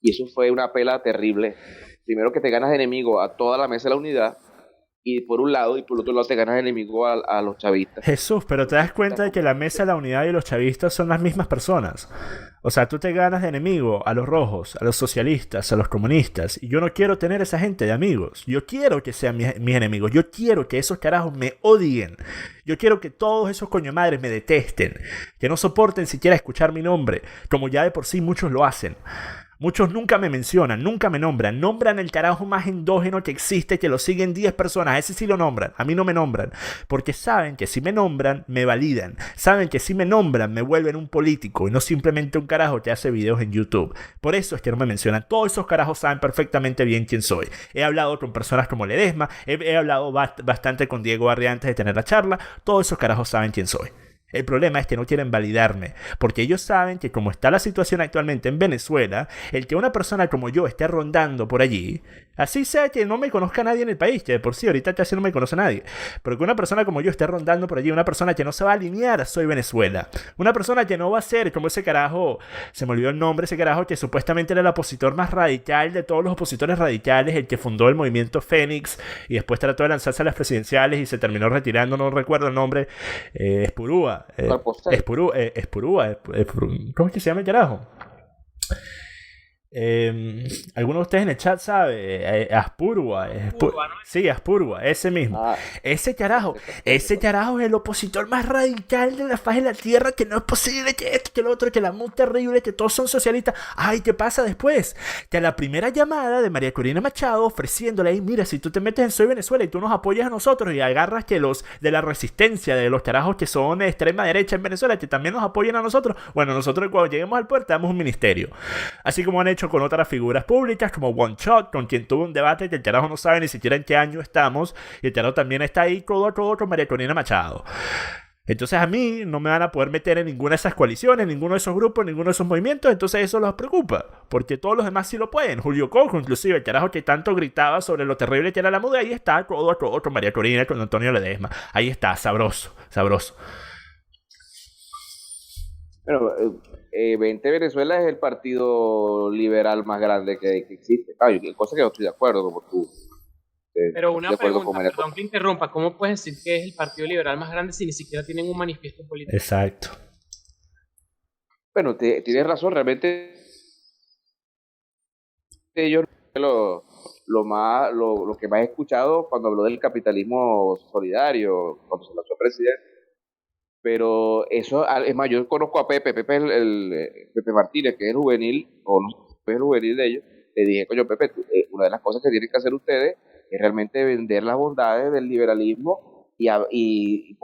y eso fue una pela terrible. Primero que te ganas de enemigo a toda la mesa de la unidad, y por un lado, y por otro lado te ganas enemigo a los chavistas. Jesús, pero te das cuenta de que la Mesa de la Unidad y los chavistas son las mismas personas. O sea, tú te ganas de enemigo a los rojos, a los socialistas, a los comunistas. Y yo no quiero tener esa gente de amigos. Yo quiero que sean mis enemigos. Yo quiero que esos carajos me odien. Yo quiero que todos esos coño madres me detesten. Que no soporten siquiera escuchar mi nombre, como ya de por sí muchos lo hacen. Muchos nunca me mencionan, nunca me nombran. Nombran el carajo más endógeno que existe, que lo siguen 10 personas. A ese sí lo nombran, a mí no me nombran. Porque saben que si me nombran, me validan. Saben que si me nombran, me vuelven un político y no simplemente un carajo que hace videos en YouTube. Por eso es que no me mencionan. Todos esos carajos saben perfectamente bien quién soy. He hablado con personas como Ledesma, he hablado bastante con Diego Barria antes de tener la charla. Todos esos carajos saben quién soy. El problema es que no quieren validarme, porque ellos saben que como está la situación actualmente en Venezuela, el que una persona como yo esté rondando por allí, así sea que no me conozca nadie en el país, que de por sí ahorita casi no me conoce nadie, pero que una persona como yo esté rondando por allí, una persona que no se va a alinear a Soy Venezuela, una persona que no va a ser como ese carajo, se me olvidó el nombre, ese carajo que supuestamente era el opositor más radical de todos los opositores radicales, el que fundó el movimiento Fénix y después trató de lanzarse a las presidenciales y se terminó retirando, no recuerdo el nombre, Espurúa. Espurúa. ¿Cómo es que se llama el carajo? ¿Alguno de ustedes en el chat sabe? Aspurua. Sí, Aspurua, ese mismo. Ese carajo es el opositor más radical de la faz de la tierra, que no es posible que esto, que lo otro, que la muy terrible, que todos son socialistas. Ay, ¿qué pasa después? Que a la primera llamada de María Corina Machado ofreciéndole ahí, mira, si tú te metes en Soy Venezuela y tú nos apoyas a nosotros y agarras que los de la resistencia, de los carajos que son de extrema derecha en Venezuela, que también nos apoyen a nosotros, bueno, nosotros cuando lleguemos al poder te damos un ministerio. Así como han hecho con otras figuras públicas como One Shot, con quien tuvo un debate que el carajo no sabe ni siquiera en qué año estamos, y el carajo también está ahí codo a codo con María Corina Machado. Entonces a mí no me van a poder meter en ninguna de esas coaliciones, ninguno de esos grupos, ninguno de esos movimientos, entonces eso los preocupa, porque todos los demás sí lo pueden. Julio Coco, inclusive, el carajo que tanto gritaba sobre lo terrible que era la muda, ahí está codo a codo con María Corina, con Antonio Ledesma, ahí está, sabroso. Bueno, 20 Venezuela es el partido liberal más grande que existe. Cosa que yo estoy de acuerdo como tú. Pero una pregunta, perdón que interrumpa, ¿cómo puedes decir que es el partido liberal más grande si ni siquiera tienen un manifiesto político? Exacto. Bueno, tienes razón, realmente yo lo que más he escuchado cuando habló del capitalismo solidario, cuando se lanzó presidente, pero eso, es más, yo conozco a Pepe, Pepe Martínez, que es el juvenil, o no es el juvenil de ellos, le dije, coño, Pepe, una de las cosas que tienen que hacer ustedes es realmente vender las bondades del liberalismo y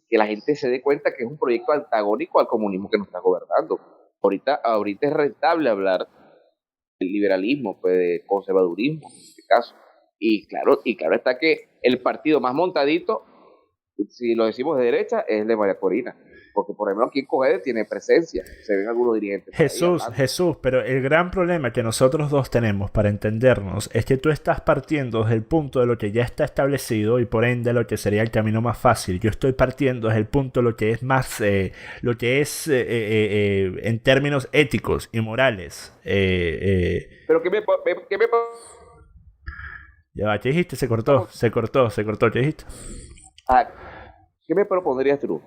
que la gente se dé cuenta que es un proyecto antagónico al comunismo que nos está gobernando. Ahorita es rentable hablar del liberalismo, pues de conservadurismo, en este caso. Y claro está que el partido más montadito, si lo decimos de derecha, es el de María Corina. Porque, por ejemplo, aquí en Cogede tiene presencia. Se ven algunos dirigentes. Jesús, pero el gran problema que nosotros dos tenemos para entendernos es que tú estás partiendo desde el punto de lo que ya está establecido y por ende lo que sería el camino más fácil. Yo estoy partiendo desde el punto de lo que es más, lo que es en términos éticos y morales. Pero ¿qué me Ya va, ¿qué dijiste? Se cortó. ¿Qué dijiste? ¿Qué me propondrías tú?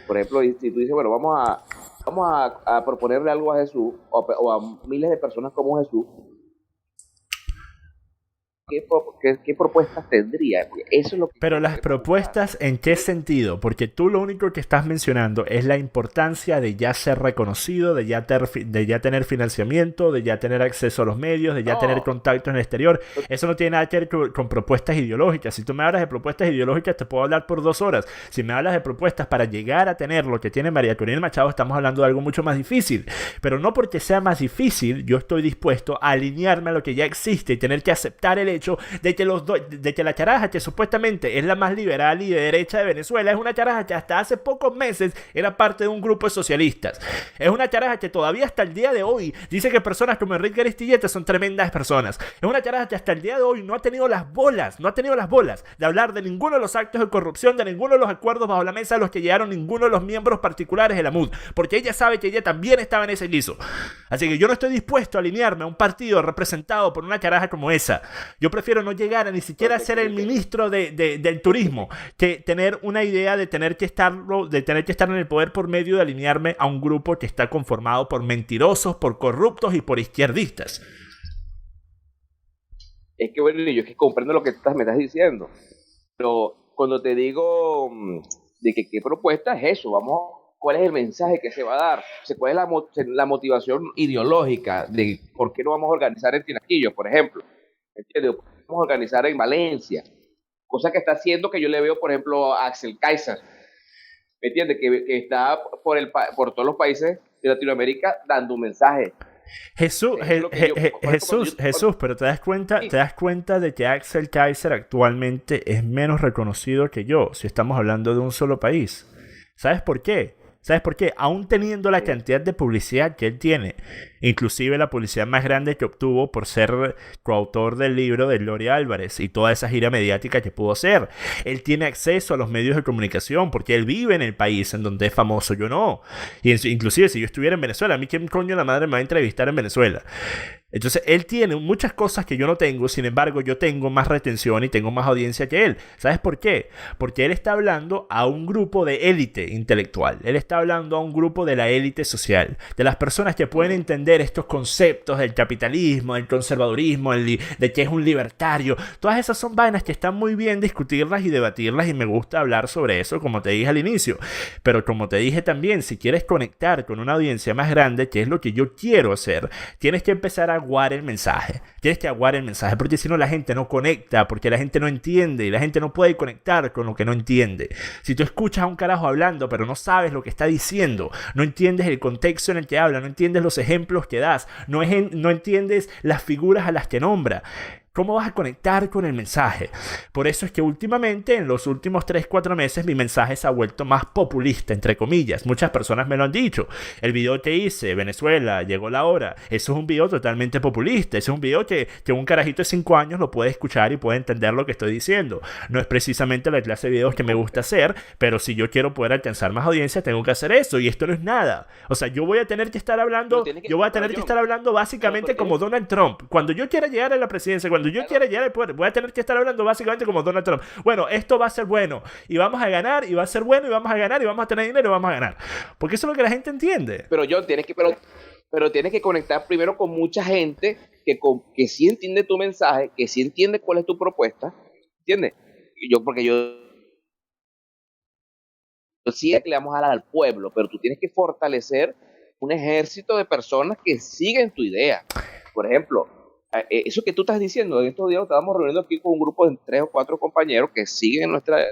Por ejemplo, si tú dices, bueno, vamos a proponerle algo a Jesús o a miles de personas como Jesús, ¿qué propuestas tendría? Eso es lo que Pero las propuestas, ¿en qué sentido? Porque tú lo único que estás mencionando es la importancia de ya ser reconocido, de ya tener financiamiento, de ya tener acceso a los medios, de ya tener contacto en el exterior. Eso no tiene nada que ver con propuestas ideológicas. Si tú me hablas de propuestas ideológicas, te puedo hablar por 2 horas. Si me hablas de propuestas para llegar a tener lo que tiene María Corina Machado, estamos hablando de algo mucho más difícil. Pero no porque sea más difícil, yo estoy dispuesto a alinearme a lo que ya existe y tener que aceptar el hecho de que la charaja, que supuestamente es la más liberal y de derecha de Venezuela, es una charaja que hasta hace pocos meses era parte de un grupo de socialistas. Es una charaja que todavía hasta el día de hoy dice que personas como Enrique Aristilleta son tremendas personas. Es una charaja que hasta el día de hoy no ha tenido las bolas de hablar de ninguno de los actos de corrupción, de ninguno de los acuerdos bajo la mesa a los que llegaron ninguno de los miembros particulares de la MUD, porque ella sabe que ella también estaba en ese guiso. Así que yo no estoy dispuesto a alinearme a un partido representado por una charaja como esa. Yo prefiero no llegar a ni siquiera ser el ministro del turismo que tener una idea de tener que estar en el poder por medio de alinearme a un grupo que está conformado por mentirosos, por corruptos y por izquierdistas. Es que bueno, yo es que comprendo lo que me estás diciendo, pero cuando te digo de que qué propuesta es eso, ¿cuál es el mensaje que se va a dar? O sea, ¿cuál es la motivación ideológica de por qué no vamos a organizar en Tinaquillo, por ejemplo? ¿Entiendes? Vamos a organizar en Valencia, cosa que está haciendo que yo le veo, por ejemplo, a Axel Kaiser, ¿me entiendes? Que está por todos los países de Latinoamérica dando un mensaje. Jesús, pero te das cuenta de que Axel Kaiser actualmente es menos reconocido que yo, si estamos hablando de un solo país. ¿Sabes por qué? Aún teniendo la cantidad de publicidad que él tiene, inclusive la publicidad más grande que obtuvo por ser coautor del libro de Gloria Álvarez y toda esa gira mediática que pudo hacer, él tiene acceso a los medios de comunicación porque él vive en el país en donde es famoso, yo no. Y inclusive si yo estuviera en Venezuela, a mí quién coño la madre me va a entrevistar en Venezuela. Entonces él tiene muchas cosas que yo no tengo, sin embargo yo tengo más retención y tengo más audiencia que él. ¿Sabes por qué? Porque él está hablando a un grupo de élite intelectual, él está hablando a un grupo de la élite social, de las personas que pueden entender estos conceptos del capitalismo, del conservadurismo, de que es un libertario. Todas esas son vainas que están muy bien discutirlas y debatirlas y me gusta hablar sobre eso, como te dije al inicio. Pero como te dije también, si quieres conectar con una audiencia más grande, que es lo que yo quiero hacer, tienes que empezar a aguar el mensaje. Tienes que aguar el mensaje, porque si no la gente no conecta, porque la gente no entiende y la gente no puede conectar con lo que no entiende. Si tú escuchas a un carajo hablando, pero no sabes lo que está diciendo, no entiendes el contexto en el que habla, no entiendes los ejemplos que das, no entiendes las figuras a las que nombra, ¿cómo vas a conectar con el mensaje? Por eso es que últimamente, en los últimos 3-4 meses, mi mensaje se ha vuelto más populista, entre comillas. Muchas personas me lo han dicho. El video que hice, Venezuela, llegó la hora. Eso es un video totalmente populista. Eso es un video que un carajito de 5 años lo puede escuchar y puede entender lo que estoy diciendo. No es precisamente la clase de videos que me gusta hacer, pero si yo quiero poder alcanzar más audiencia, tengo que hacer eso. Y esto no es nada. O sea, yo voy a tener que estar hablando, básicamente como Donald Trump. Cuando yo quiera llegar a la presidencia, cuando cuando yo quiera llegar al poder, voy a tener que estar hablando básicamente como Donald Trump. Bueno, esto va a ser bueno, y vamos a ganar, y va a ser bueno, y vamos a ganar, y vamos a tener dinero, y vamos a ganar. Porque eso es lo que la gente entiende. Pero John, tienes que conectar primero con mucha gente que sí entiende tu mensaje, que sí entiende cuál es tu propuesta, ¿entiendes? Porque yo sí le vamos a dar al pueblo, pero tú tienes que fortalecer un ejército de personas que siguen tu idea. Por ejemplo, eso que tú estás diciendo, en estos días estábamos reuniendo aquí con un grupo de 3 o 4 compañeros que siguen nuestra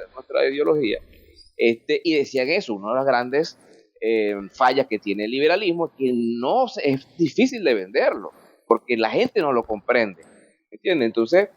ideología, y decían eso, una de las grandes fallas que tiene el liberalismo es que es difícil de venderlo, porque la gente no lo comprende, ¿entiendes? Entonces,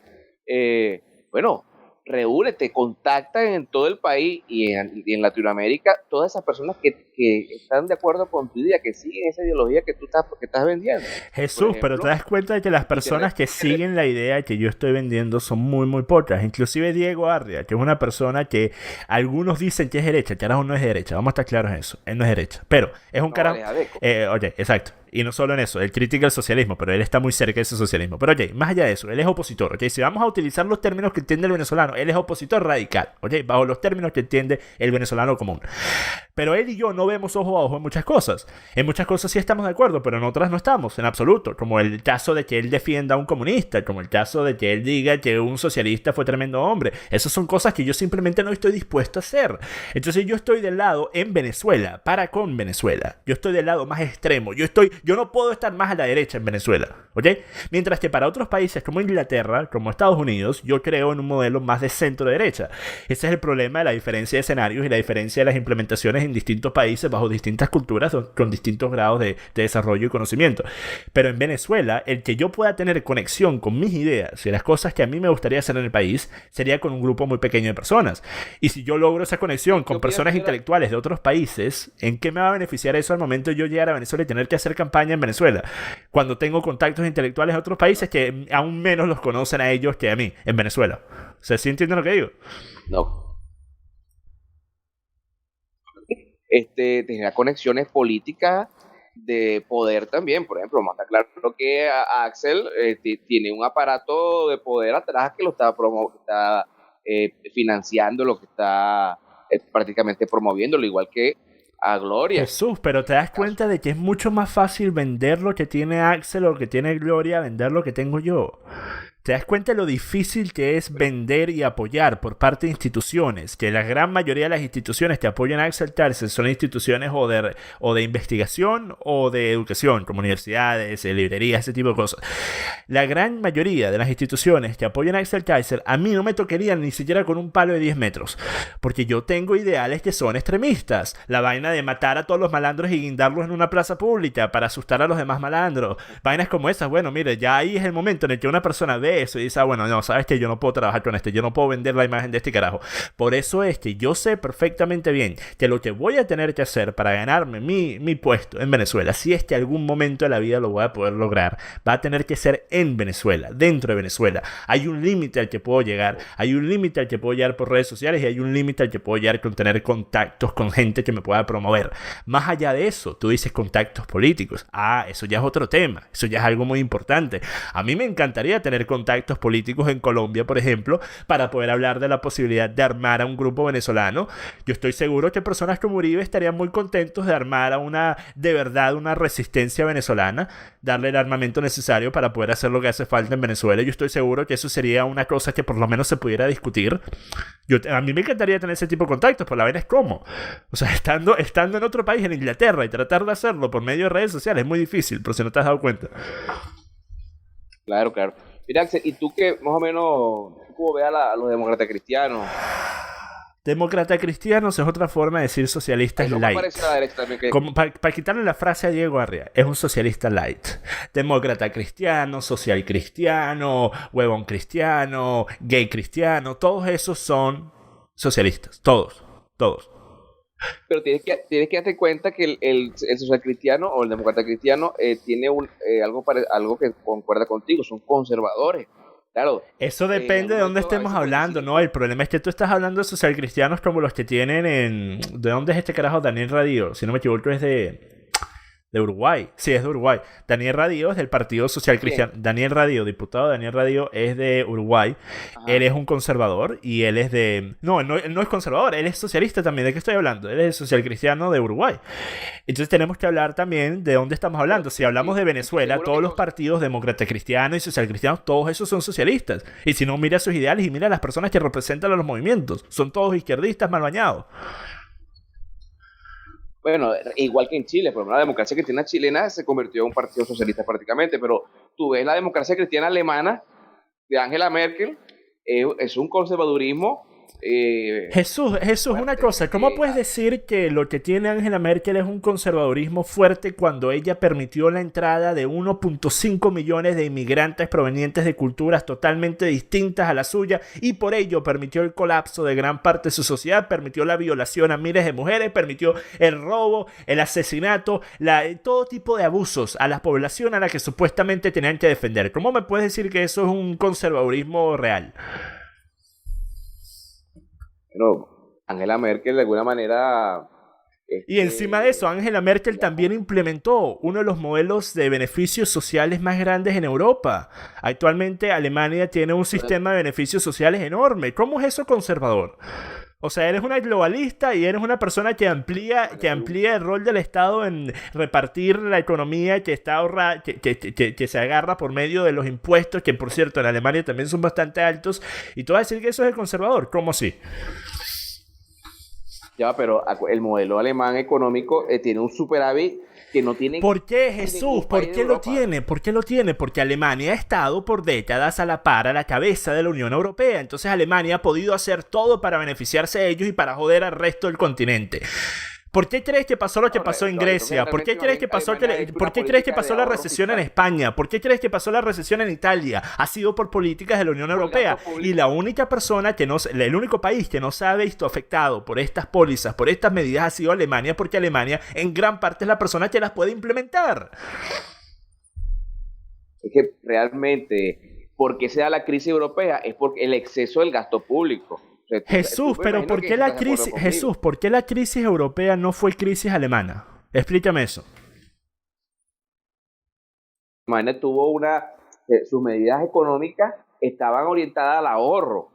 bueno, reúnete, contacta en todo el país y en Latinoamérica todas esas personas que están de acuerdo con tu idea, que siguen esa ideología que tú estás vendiendo. Jesús, ejemplo, pero te das cuenta de que las personas que siguen la idea que yo estoy vendiendo son muy, muy pocas. Inclusive Diego Arria, que es una persona que algunos dicen que es derecha, el carajo no es de derecha, vamos a estar claros en eso, él no es derecha, pero es un carajo... Oye, exacto. Y no solo en eso, él critica el socialismo, pero él está muy cerca de ese socialismo. Pero oye, más allá de eso, él es opositor, ¿ok? Si vamos a utilizar los términos que entiende el venezolano, él es opositor radical, ¿ok? Bajo los términos que entiende el venezolano común. Pero él y yo no vemos ojo a ojo en muchas cosas. En muchas cosas sí estamos de acuerdo, pero en otras no estamos, en absoluto. Como el caso de que él defienda a un comunista, como el caso de que él diga que un socialista fue tremendo hombre. Esas son cosas que yo simplemente no estoy dispuesto a hacer. Entonces yo estoy del lado en Venezuela, para con Venezuela. Yo estoy del lado más extremo. Yo no puedo estar más a la derecha en Venezuela, ¿ok? Mientras que para otros países como Inglaterra, como Estados Unidos, yo creo en un modelo más de centro-derecha. Ese es el problema de la diferencia de escenarios y la diferencia de las implementaciones en distintos países bajo distintas culturas con distintos grados de desarrollo y conocimiento. Pero en Venezuela, el que yo pueda tener conexión con mis ideas y las cosas que a mí me gustaría hacer en el país sería con un grupo muy pequeño de personas. Y si yo logro esa conexión con personas intelectuales de otros países, ¿en qué me va a beneficiar eso al momento de yo llegar a Venezuela y tener que hacer campaña en Venezuela? Cuando tengo contactos intelectuales de otros países que aún menos los conocen a ellos que a mí en Venezuela. O sea, ¿sí entienden lo que digo? No. Tenía conexiones políticas de poder también. Por ejemplo, más claro que Axel tiene un aparato de poder atrás que lo está financiando, lo que está prácticamente promoviendo, igual que a Gloria. Jesús, pero te das cuenta de que es mucho más fácil vender lo que tiene Axel o lo que tiene Gloria, vender lo que tengo yo. ¿Te das cuenta de lo difícil que es vender y apoyar por parte de instituciones? Que la gran mayoría de las instituciones que apoyan a Axel Kicillof son instituciones o de investigación o de educación, como universidades, librerías, ese tipo de cosas. La gran mayoría de las instituciones que apoyan a Axel Kicillof a mí no me tocarían ni siquiera con un palo de 10 metros. Porque yo tengo ideales que son extremistas. La vaina de matar a todos los malandros y guindarlos en una plaza pública para asustar a los demás malandros. Vainas como esas. Bueno, mire, ya ahí es el momento en el que una persona ve eso y dice, bueno, no, sabes que yo no puedo trabajar con yo no puedo vender la imagen de este carajo. Por eso es que yo sé perfectamente bien que lo que voy a tener que hacer para ganarme mi puesto en Venezuela, si es que algún momento de la vida lo voy a poder lograr, va a tener que ser en Venezuela, dentro de Venezuela. Hay un límite al que puedo llegar, hay un límite al que puedo llegar por redes sociales y hay un límite al que puedo llegar con tener contactos con gente que me pueda promover. Más allá de eso, tú dices contactos políticos. Eso ya es otro tema, eso ya es algo muy importante. A mí me encantaría tener contactos políticos en Colombia, por ejemplo, para poder hablar de la posibilidad de armar a un grupo venezolano. Yo estoy seguro que personas como Uribe estarían muy contentos de armar de verdad una resistencia venezolana, darle el armamento necesario para poder hacer lo que hace falta en Venezuela. Yo estoy seguro que eso sería una cosa que por lo menos se pudiera discutir. A mí me encantaría tener ese tipo de contactos, pero la vaina es cómo. O sea, estando en otro país, en Inglaterra, y tratar de hacerlo por medio de redes sociales es muy difícil, pero si no te has dado cuenta. Claro. Mira, Axel, ¿y tú qué más o menos cómo ves a los demócratas cristianos? Demócrata cristianos es otra forma de decir socialistas light. Para quitarle la frase a Diego Arria, es un socialista light. Demócrata cristiano, social cristiano, huevón cristiano, gay cristiano, todos esos son socialistas. Todos. Pero tienes que darte cuenta que el social cristiano o el demócrata cristiano tiene algo que concuerda contigo, son conservadores. Claro. Eso depende de dónde estemos hablando, ¿no? El problema es que tú estás hablando de social cristianos como los que tienen ¿de dónde es este carajo? Daniel Radio, si no me equivoco es de De Uruguay. Sí, es de Uruguay. Daniel Radío es del Partido Social Cristiano. Daniel Radío, diputado Daniel Radío, es de Uruguay. Ajá. Él es un conservador y él es de... No, él no es conservador, él es socialista también. ¿De qué estoy hablando? Él es el social cristiano de Uruguay. Entonces tenemos que hablar también de dónde estamos hablando. Si hablamos de Venezuela, todos los partidos demócratas cristianos y social cristianos, todos esos son socialistas. Y si no, mira sus ideales y mira las personas que representan a los movimientos. Son todos izquierdistas mal bañados. Bueno, igual que en Chile, por ejemplo, la democracia cristiana chilena se convirtió en un partido socialista prácticamente, pero tú ves la democracia cristiana alemana de Angela Merkel, es un conservadurismo. Jesús, una cosa, ¿cómo puedes decir que lo que tiene Angela Merkel es un conservadurismo fuerte cuando ella permitió la entrada de 1.5 millones de inmigrantes provenientes de culturas totalmente distintas a la suya y por ello permitió el colapso de gran parte de su sociedad, permitió la violación a miles de mujeres, permitió el robo, el asesinato, todo tipo de abusos a la población a la que supuestamente tenían que defender? ¿Cómo me puedes decir que eso es un conservadurismo real? Pero Angela Merkel de alguna manera... Y encima de eso, Angela Merkel también implementó uno de los modelos de beneficios sociales más grandes en Europa. Actualmente Alemania tiene un sistema de beneficios sociales enorme. ¿Cómo es eso conservador? O sea, eres una globalista y eres una persona que amplía el rol del Estado en repartir la economía que se agarra por medio de los impuestos, que por cierto en Alemania también son bastante altos. Y tú vas a decir que eso es el conservador. ¿Cómo así? Ya, pero el modelo alemán económico tiene un superávit que no tiene... ¿Por qué, Jesús? ¿Por qué lo tiene? ¿Por qué lo tiene? Porque Alemania ha estado por décadas a la par a la cabeza de la Unión Europea. Entonces Alemania ha podido hacer todo para beneficiarse de ellos y para joder al resto del continente. ¿Por qué crees que pasó lo que pasó en Grecia? ¿Por qué crees que pasó la recesión en España? ¿Por qué crees que pasó la recesión en Italia? Ha sido por políticas de la Unión Europea. Y la única persona el único país que no se ha visto afectado por estas pólizas, por estas medidas, ha sido Alemania, porque Alemania en gran parte es la persona que las puede implementar. Es que realmente, ¿por qué se da la crisis europea? Es porque el exceso del gasto público. Jesús, pero ¿por qué la crisis europea no fue crisis alemana? Explícame eso. Alemania tuvo sus medidas económicas estaban orientadas al ahorro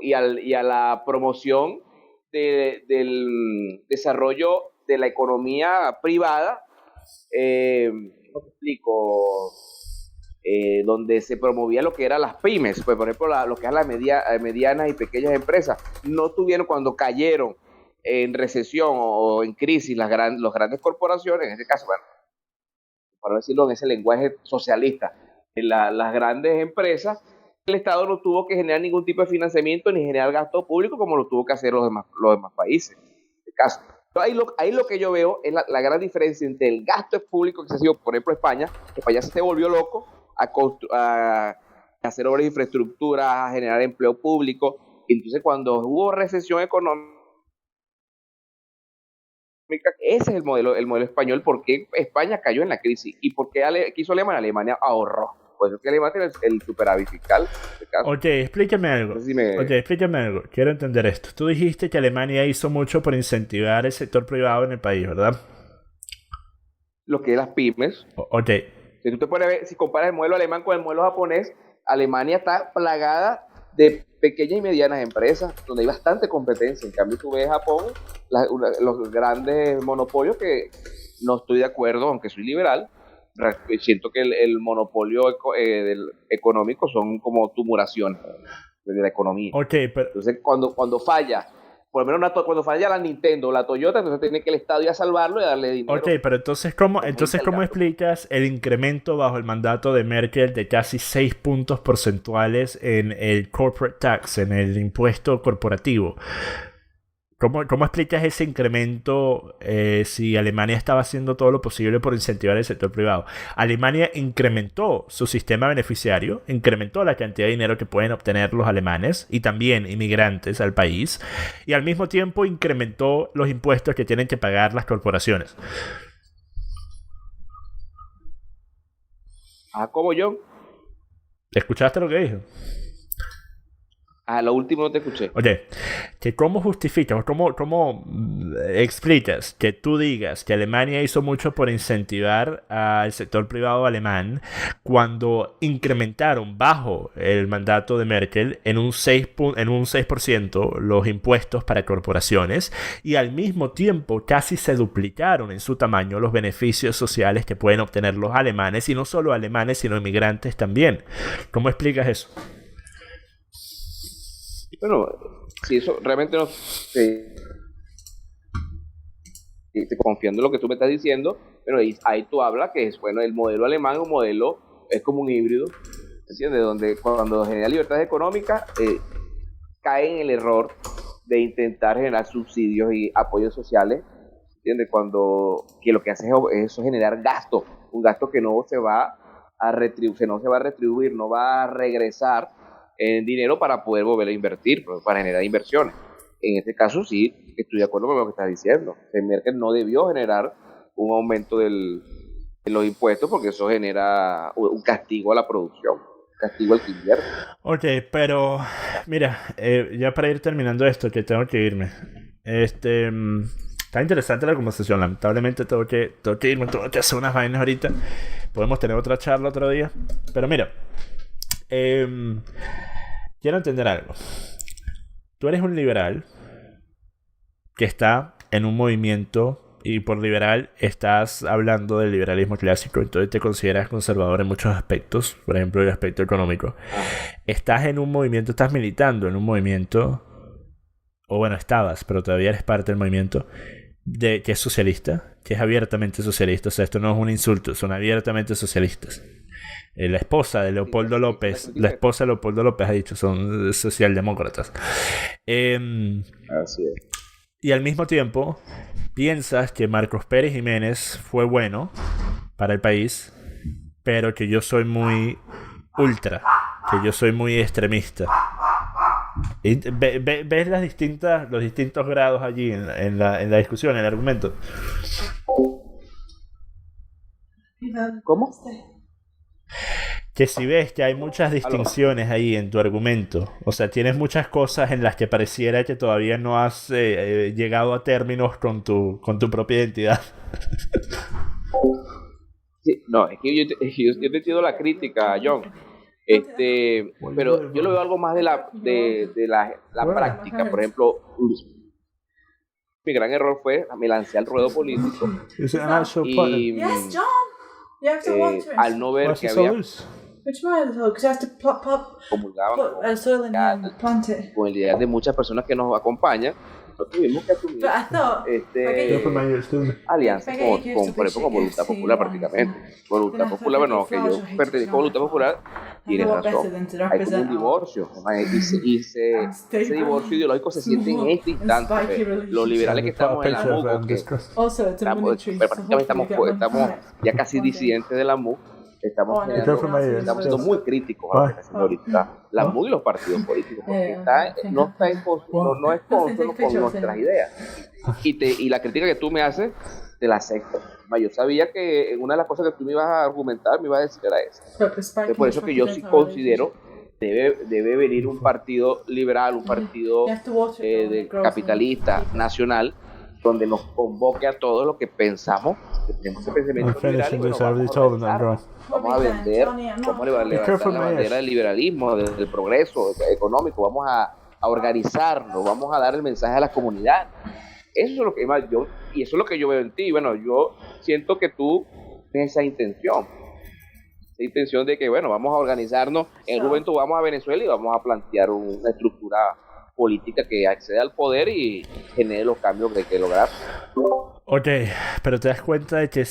y a la promoción del desarrollo de la economía privada. ¿Cómo te explico? Donde se promovía lo que eran las pymes, pues por ejemplo lo que es las medianas y pequeñas empresas, no tuvieron, cuando cayeron en recesión o en crisis las grandes corporaciones, en este caso, bueno, para decirlo en ese lenguaje socialista, las grandes empresas, el Estado no tuvo que generar ningún tipo de financiamiento ni generar gasto público como lo tuvo que hacer los demás países, en este caso. Ahí lo que yo veo es la gran diferencia entre el gasto público que se ha sido, por ejemplo, España se volvió loco a hacer obras de infraestructura, a generar empleo público. Entonces, cuando hubo recesión económica, ese es el modelo español. ¿Por qué España cayó en la crisis? ¿Y por qué quiso Alemania? Alemania ahorró. Por eso que Alemania tiene el superávit fiscal. Ok, explícame algo. Quiero entender esto. Tú dijiste que Alemania hizo mucho por incentivar el sector privado en el país, ¿verdad? Lo que es las pymes. Ok. Si tú te pones a ver, si comparas el modelo alemán con el modelo japonés, Alemania está plagada de pequeñas y medianas empresas, donde hay bastante competencia. En cambio, tú ves Japón, los grandes monopolios, que no estoy de acuerdo, aunque soy liberal. Siento que el monopolio económico son como tumuraciones de la economía. Okay, pero... Entonces, cuando falla, por lo menos cuando falla la Nintendo o la Toyota, entonces tiene que el Estado ir a salvarlo y darle dinero. Ok, pero entonces ¿cómo explicas el incremento bajo el mandato de Merkel de casi 6 puntos porcentuales en el corporate tax, en el impuesto corporativo? ¿Cómo explicas ese incremento si Alemania estaba haciendo todo lo posible por incentivar el sector privado? Alemania incrementó su sistema beneficiario, incrementó la cantidad de dinero que pueden obtener los alemanes y también inmigrantes al país, y al mismo tiempo incrementó los impuestos que tienen que pagar las corporaciones. ¿Cómo yo? ¿Escuchaste lo que dije? Lo último no te escuché. Oye, que ¿cómo justificas, cómo explicas que tú digas que Alemania hizo mucho por incentivar al sector privado alemán cuando incrementaron bajo el mandato de Merkel en un 6% los impuestos para corporaciones y al mismo tiempo casi se duplicaron en su tamaño los beneficios sociales que pueden obtener los alemanes, y no solo alemanes sino inmigrantes también? ¿Cómo explicas eso? Bueno, si eso realmente no... confiando en lo que tú me estás diciendo, pero ahí tú hablas que es, bueno, el modelo alemán es un modelo, es como un híbrido, ¿entiendes? Donde cuando genera libertades económicas, cae en el error de intentar generar subsidios y apoyos sociales, ¿entiendes? Que lo que hace es eso, generar gasto, un gasto que no se va a retribuir, no va a regresar en dinero para poder volver a invertir, para generar inversiones. En este caso sí, estoy de acuerdo con lo que estás diciendo. Merkel no debió generar un aumento de los impuestos porque eso genera un castigo a la producción, castigo al que invierte. Ok, pero mira, ya para ir terminando esto, que tengo que irme. Está interesante la conversación. Lamentablemente tengo que irme, tengo que hacer unas vainas ahorita. Podemos tener otra charla otro día. Pero mira, quiero entender algo. Tú eres un liberal que está en un movimiento, y por liberal estás hablando del liberalismo clásico, entonces te consideras conservador en muchos aspectos, por ejemplo el aspecto económico. Estás en un movimiento, estás militando en un movimiento, o bueno, estabas, pero todavía eres parte del movimiento que es socialista, que es abiertamente socialista. O sea, esto no es un insulto, son abiertamente socialistas. La esposa de Leopoldo López ha dicho, son socialdemócratas. Así es. Y al mismo tiempo piensas que Marcos Pérez Jiménez fue bueno para el país, pero que yo soy muy ultra, que yo soy muy extremista. Y ¿ves los distintos grados allí en la discusión, en el argumento? ¿Cómo? Que si ves que hay muchas distinciones ahí en tu argumento, o sea, tienes muchas cosas en las que pareciera que todavía no has llegado a términos con tu propia identidad. Sí, no, es que yo te entiendo la crítica, John. Pero yo lo veo algo más de la práctica. Por ejemplo, mi gran error fue me lancé al ruedo político y al no ver que había comulgaban con el ideal de muchas personas que nos acompañan, tuvimos que asumir alianzas con, por ejemplo, con Voluntad Popular prácticamente. Voluntad Popular, bueno, que yo pertenezco a Voluntad Popular, tienes razón, hay como un divorcio, y ese divorcio ideológico se siente en este instante. Los liberales que estamos en la MUC, prácticamente estamos ya casi disidentes de la MUC, estamos siendo muy críticos a lo que está haciendo ahorita la MUC y los partidos políticos, porque no es consono con nuestras ideas. Y la crítica que tú me haces, te la acepto. Yo sabía que una de las cosas que tú me ibas a argumentar, me ibas a decir era esa. Por eso que yo sí considero debe venir un partido liberal, un partido capitalista, nacional, donde nos convoque a todos los que pensamos, que tenemos ese pensamiento liberal, vamos a vender, vamos a levantar la bandera del liberalismo, del progreso económico, vamos a organizarnos, vamos a dar el mensaje a la comunidad. Eso es lo que más y eso es lo que yo veo en ti. Bueno, yo siento que tú tienes esa intención de que, bueno, vamos a organizarnos, en algún momento vamos a Venezuela y vamos a plantear una estructura política que acceda al poder y genere los cambios que hay que lograr. Ok, pero te das cuenta de que de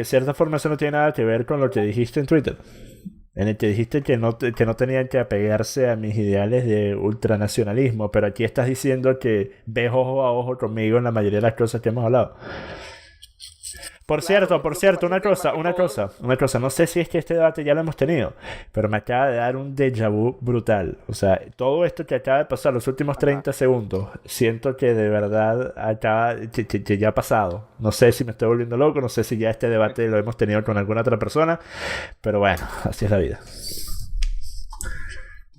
cierta forma eso no tiene nada que ver con lo que dijiste en Twitter, en el que dijiste que no tenían que apegarse a mis ideales de ultranacionalismo, pero aquí estás diciendo que ves ojo a ojo conmigo en la mayoría de las cosas que hemos hablado. Por cierto, una cosa, no sé si es que este debate ya lo hemos tenido, pero me acaba de dar un déjà vu brutal. O sea, todo esto que acaba de pasar, los últimos 30 segundos, siento que de verdad que ya ha pasado. No sé si me estoy volviendo loco, no sé si ya este debate lo hemos tenido con alguna otra persona, pero bueno, así es la vida.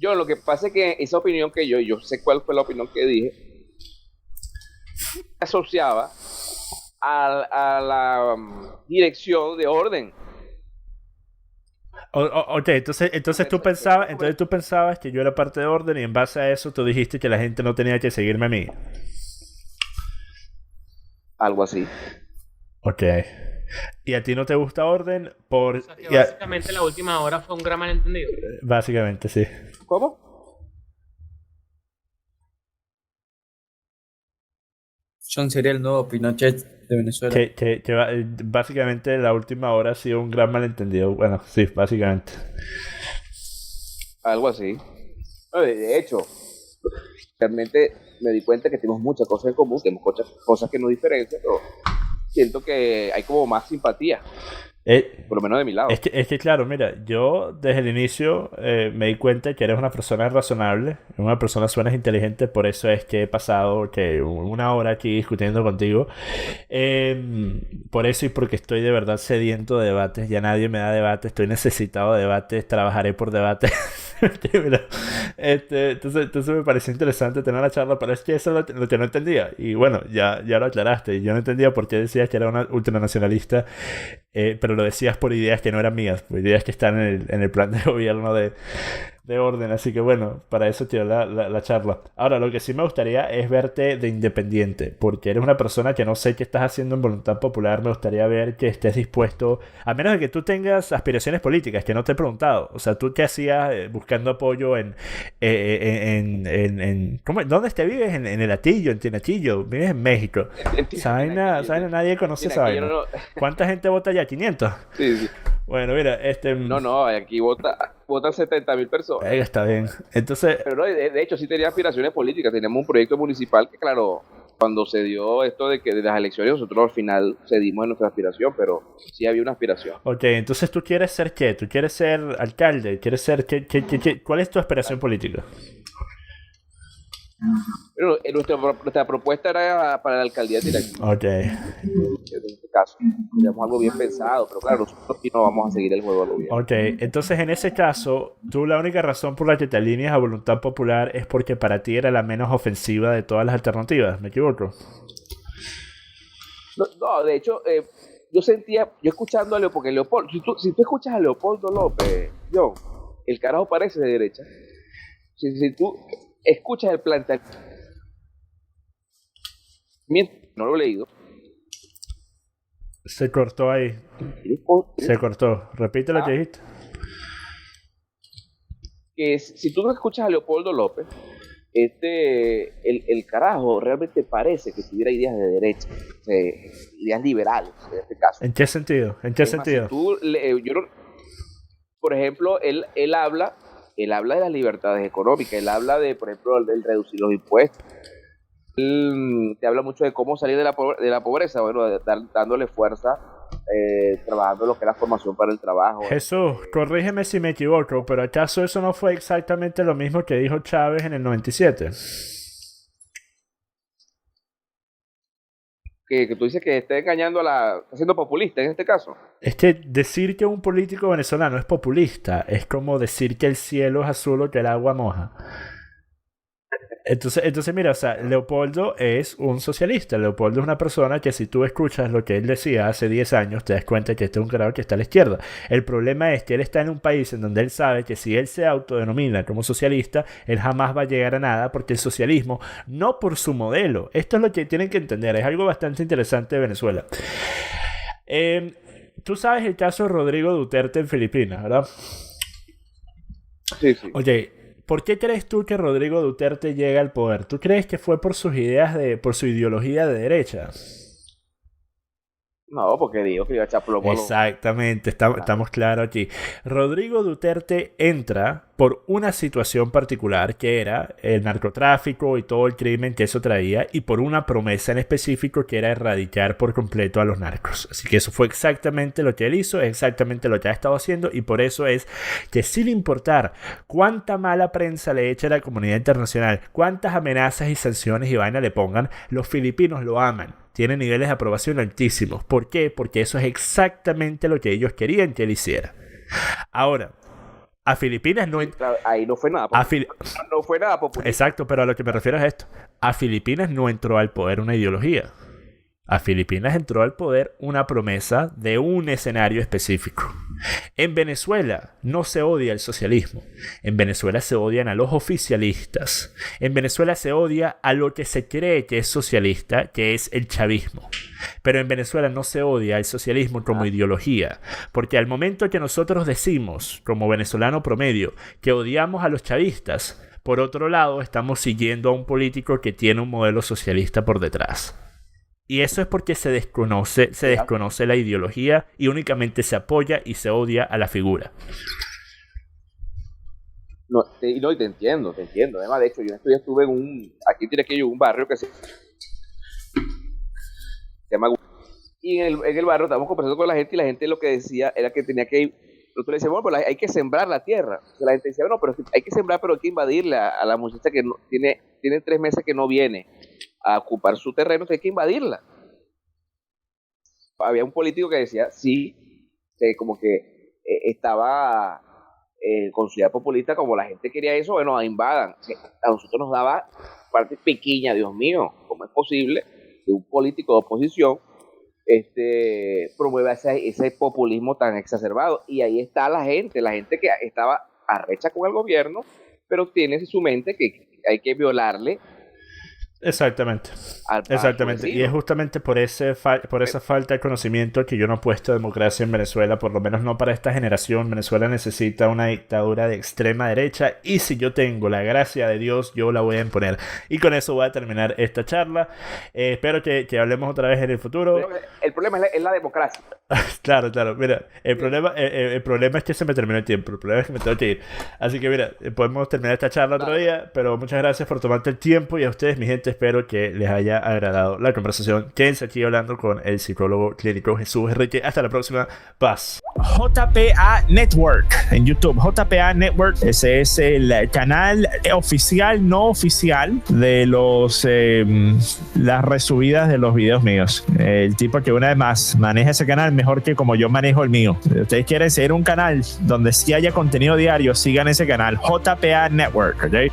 Yo lo que pasa es que esa opinión que yo sé cuál fue la opinión que dije, asociaba a la dirección de orden. Ok, entonces tú pensabas que yo era parte de orden y en base a eso tú dijiste que la gente no tenía que seguirme a mí. Algo así. Ok. ¿Y a ti no te gusta orden? O sea, que básicamente la última hora fue un gran malentendido. Básicamente, sí. ¿Cómo? John sería el nuevo Pinochet de Venezuela. Básicamente la última hora ha sido un gran malentendido. Bueno, sí, básicamente. Algo así. No, de hecho, realmente me di cuenta que tenemos muchas cosas en común, tenemos cosas que nos diferencian, pero siento que hay como más simpatía. Por lo menos de mi lado. Es que claro, mira, yo desde el inicio me di cuenta que eres una persona razonable, una persona suenas inteligente, por eso es que he pasado una hora aquí discutiendo contigo. Por eso y porque estoy de verdad sediento de debates, ya nadie me da debate, estoy necesitado de debates, trabajaré por debates. Entonces me pareció interesante tener la charla, pero es que eso es lo que no entendía. Y bueno, ya lo aclaraste. Yo no entendía por qué decías que era una ultranacionalista, pero lo decías por ideas que no eran mías, por ideas que están en el plan de gobierno de orden. Así que bueno, para eso quiero la charla. Ahora, lo que sí me gustaría es verte de independiente, porque eres una persona que no sé qué estás haciendo en Voluntad Popular. Me gustaría ver que estés dispuesto, a menos de que tú tengas aspiraciones políticas, que no te he preguntado. O sea, ¿tú qué hacías buscando apoyo ¿dónde te vives? En el Atillo, en Tinatillo. Vives en México. Esa vaina, nadie conoce esa vaina. ¿Cuánta gente vota allá? ¿500? Sí. Bueno, mira, No, aquí votan 70.000 personas. Está bien. Entonces... Pero no, de hecho sí tenía aspiraciones políticas. Teníamos un proyecto municipal que, claro, cuando se dio esto de las elecciones, nosotros al final cedimos en nuestra aspiración, pero sí había una aspiración. Ok, entonces ¿tú quieres ser qué? ¿Tú quieres ser alcalde? ¿Quieres ser ¿Cuál es tu aspiración política? Pero nuestra propuesta era para la alcaldía directa. Ok. En este caso, teníamos algo bien pensado, pero claro, nosotros aquí no vamos a seguir el juego del gobierno. Ok, entonces en ese caso, tú la única razón por la que te alineas a Voluntad Popular es porque para ti era la menos ofensiva de todas las alternativas, ¿me equivoco? No, de hecho, yo escuchando a Leopoldo, porque Leopoldo, si tú escuchas a Leopoldo López, John, el carajo parece de derecha. Si tú escuchas el planteamiento, no lo he leído. Se cortó ahí. Se cortó. Repite lo que dijiste. Que si tú no escuchas a Leopoldo López, el carajo realmente parece que tuviera ideas de derecha, ideas liberales en este caso. ¿En qué sentido? Si por ejemplo, él habla de las libertades económicas, él habla de, por ejemplo, del reducir los impuestos. Él te habla mucho de cómo salir de la pobreza, bueno, dándole fuerza, trabajando lo que es la formación para el trabajo. Jesús, corrígeme si me equivoco, pero ¿acaso eso no fue exactamente lo mismo que dijo Chávez en el 97? Que tú dices que está engañando está siendo populista en este caso. Es que decir que un político venezolano es populista es como decir que el cielo es azul o que el agua moja. Entonces mira, o sea, Leopoldo es un socialista. Leopoldo es una persona que si tú escuchas lo que él decía hace 10 años, te das cuenta que este es un carajo que está a la izquierda. El problema es que él está en un país en donde él sabe que si él se autodenomina como socialista, él jamás va a llegar a nada, porque el socialismo, no por su modelo, esto es lo que tienen que entender, es algo bastante interesante de Venezuela. Tú sabes el caso de Rodrigo Duterte en Filipinas, ¿verdad? Sí. Oye, ¿por qué crees tú que Rodrigo Duterte llega al poder? ¿Tú crees que fue por sus ideas por su ideología de derecha? No, porque dijo que iba a echar plomo. Exactamente, estamos claros aquí. Rodrigo Duterte entra por una situación particular que era el narcotráfico y todo el crimen que eso traía, y por una promesa en específico que era erradicar por completo a los narcos. Así que eso fue exactamente lo que él hizo, es exactamente lo que ha estado haciendo, y por eso es que sin importar cuánta mala prensa le eche a la comunidad internacional, cuántas amenazas y sanciones y vaina le pongan, los filipinos lo aman. Tiene niveles de aprobación altísimos. ¿Por qué? Porque eso es exactamente lo que ellos querían que él hiciera. Ahora, A Filipinas no... Claro, ahí no fue nada. No fue nada popular. Exacto, pero a lo que me refiero es esto. A Filipinas no entró al poder una ideología. A Filipinas entró al poder una promesa de un escenario específico. En Venezuela no se odia el socialismo. En Venezuela se odian a los oficialistas. En Venezuela se odia a lo que se cree que es socialista, que es el chavismo. Pero en Venezuela no se odia el socialismo como ideología, porque al momento que nosotros decimos, como venezolano promedio, que odiamos a los chavistas, por otro lado estamos siguiendo a un político que tiene un modelo socialista por detrás. Y eso es porque se desconoce la ideología y únicamente se apoya y se odia a la figura. No, te entiendo. Además, de hecho, yo estuve aquí tiene que un barrio que se llama, y en el barrio estábamos conversando con la gente y la gente lo que decía era que tenía que ir. Nosotros le decíamos, bueno, pero hay que sembrar la tierra. O sea, la gente decía, no, pero hay que sembrar, pero hay que invadirla a la muchacha que no, tiene 3 meses que no viene a ocupar su terreno, hay que invadirla. Había un político que decía, sí, que como que estaba con su idea populista, como la gente quería eso, bueno, invadan. A nosotros nos daba parte pequeña, Dios mío, ¿cómo es posible que un político de oposición promueva ese populismo tan exacerbado? Y ahí está la gente que estaba arrecha con el gobierno, pero tiene en su mente que hay que violarle. Exactamente. Y es justamente por esa falta de conocimiento que yo no he puesto democracia en Venezuela, por lo menos no para esta generación. Venezuela necesita una dictadura de extrema derecha y si yo tengo la gracia de Dios, yo la voy a imponer. Y con eso voy a terminar esta charla. Espero que hablemos otra vez en el futuro. El problema es la democracia. Claro. Mira, el problema es que se me terminó el tiempo. El problema es que me tengo que ir. Así que mira, podemos terminar esta charla otro día, pero muchas gracias por tomarte el tiempo y a ustedes, mi gente, espero que les haya agradado la conversación. Quédense aquí hablando con el psicólogo clínico Jesús Enrique. Hasta la próxima. Paz. JPA Network en YouTube. JPA Network, ese es el canal oficial, no oficial de las resubidas de los videos míos. El tipo que una vez más maneja ese canal mejor que como yo manejo el mío. Si ustedes quieren seguir un canal donde sí haya contenido diario, sigan ese canal, JPA Network, ¿ok?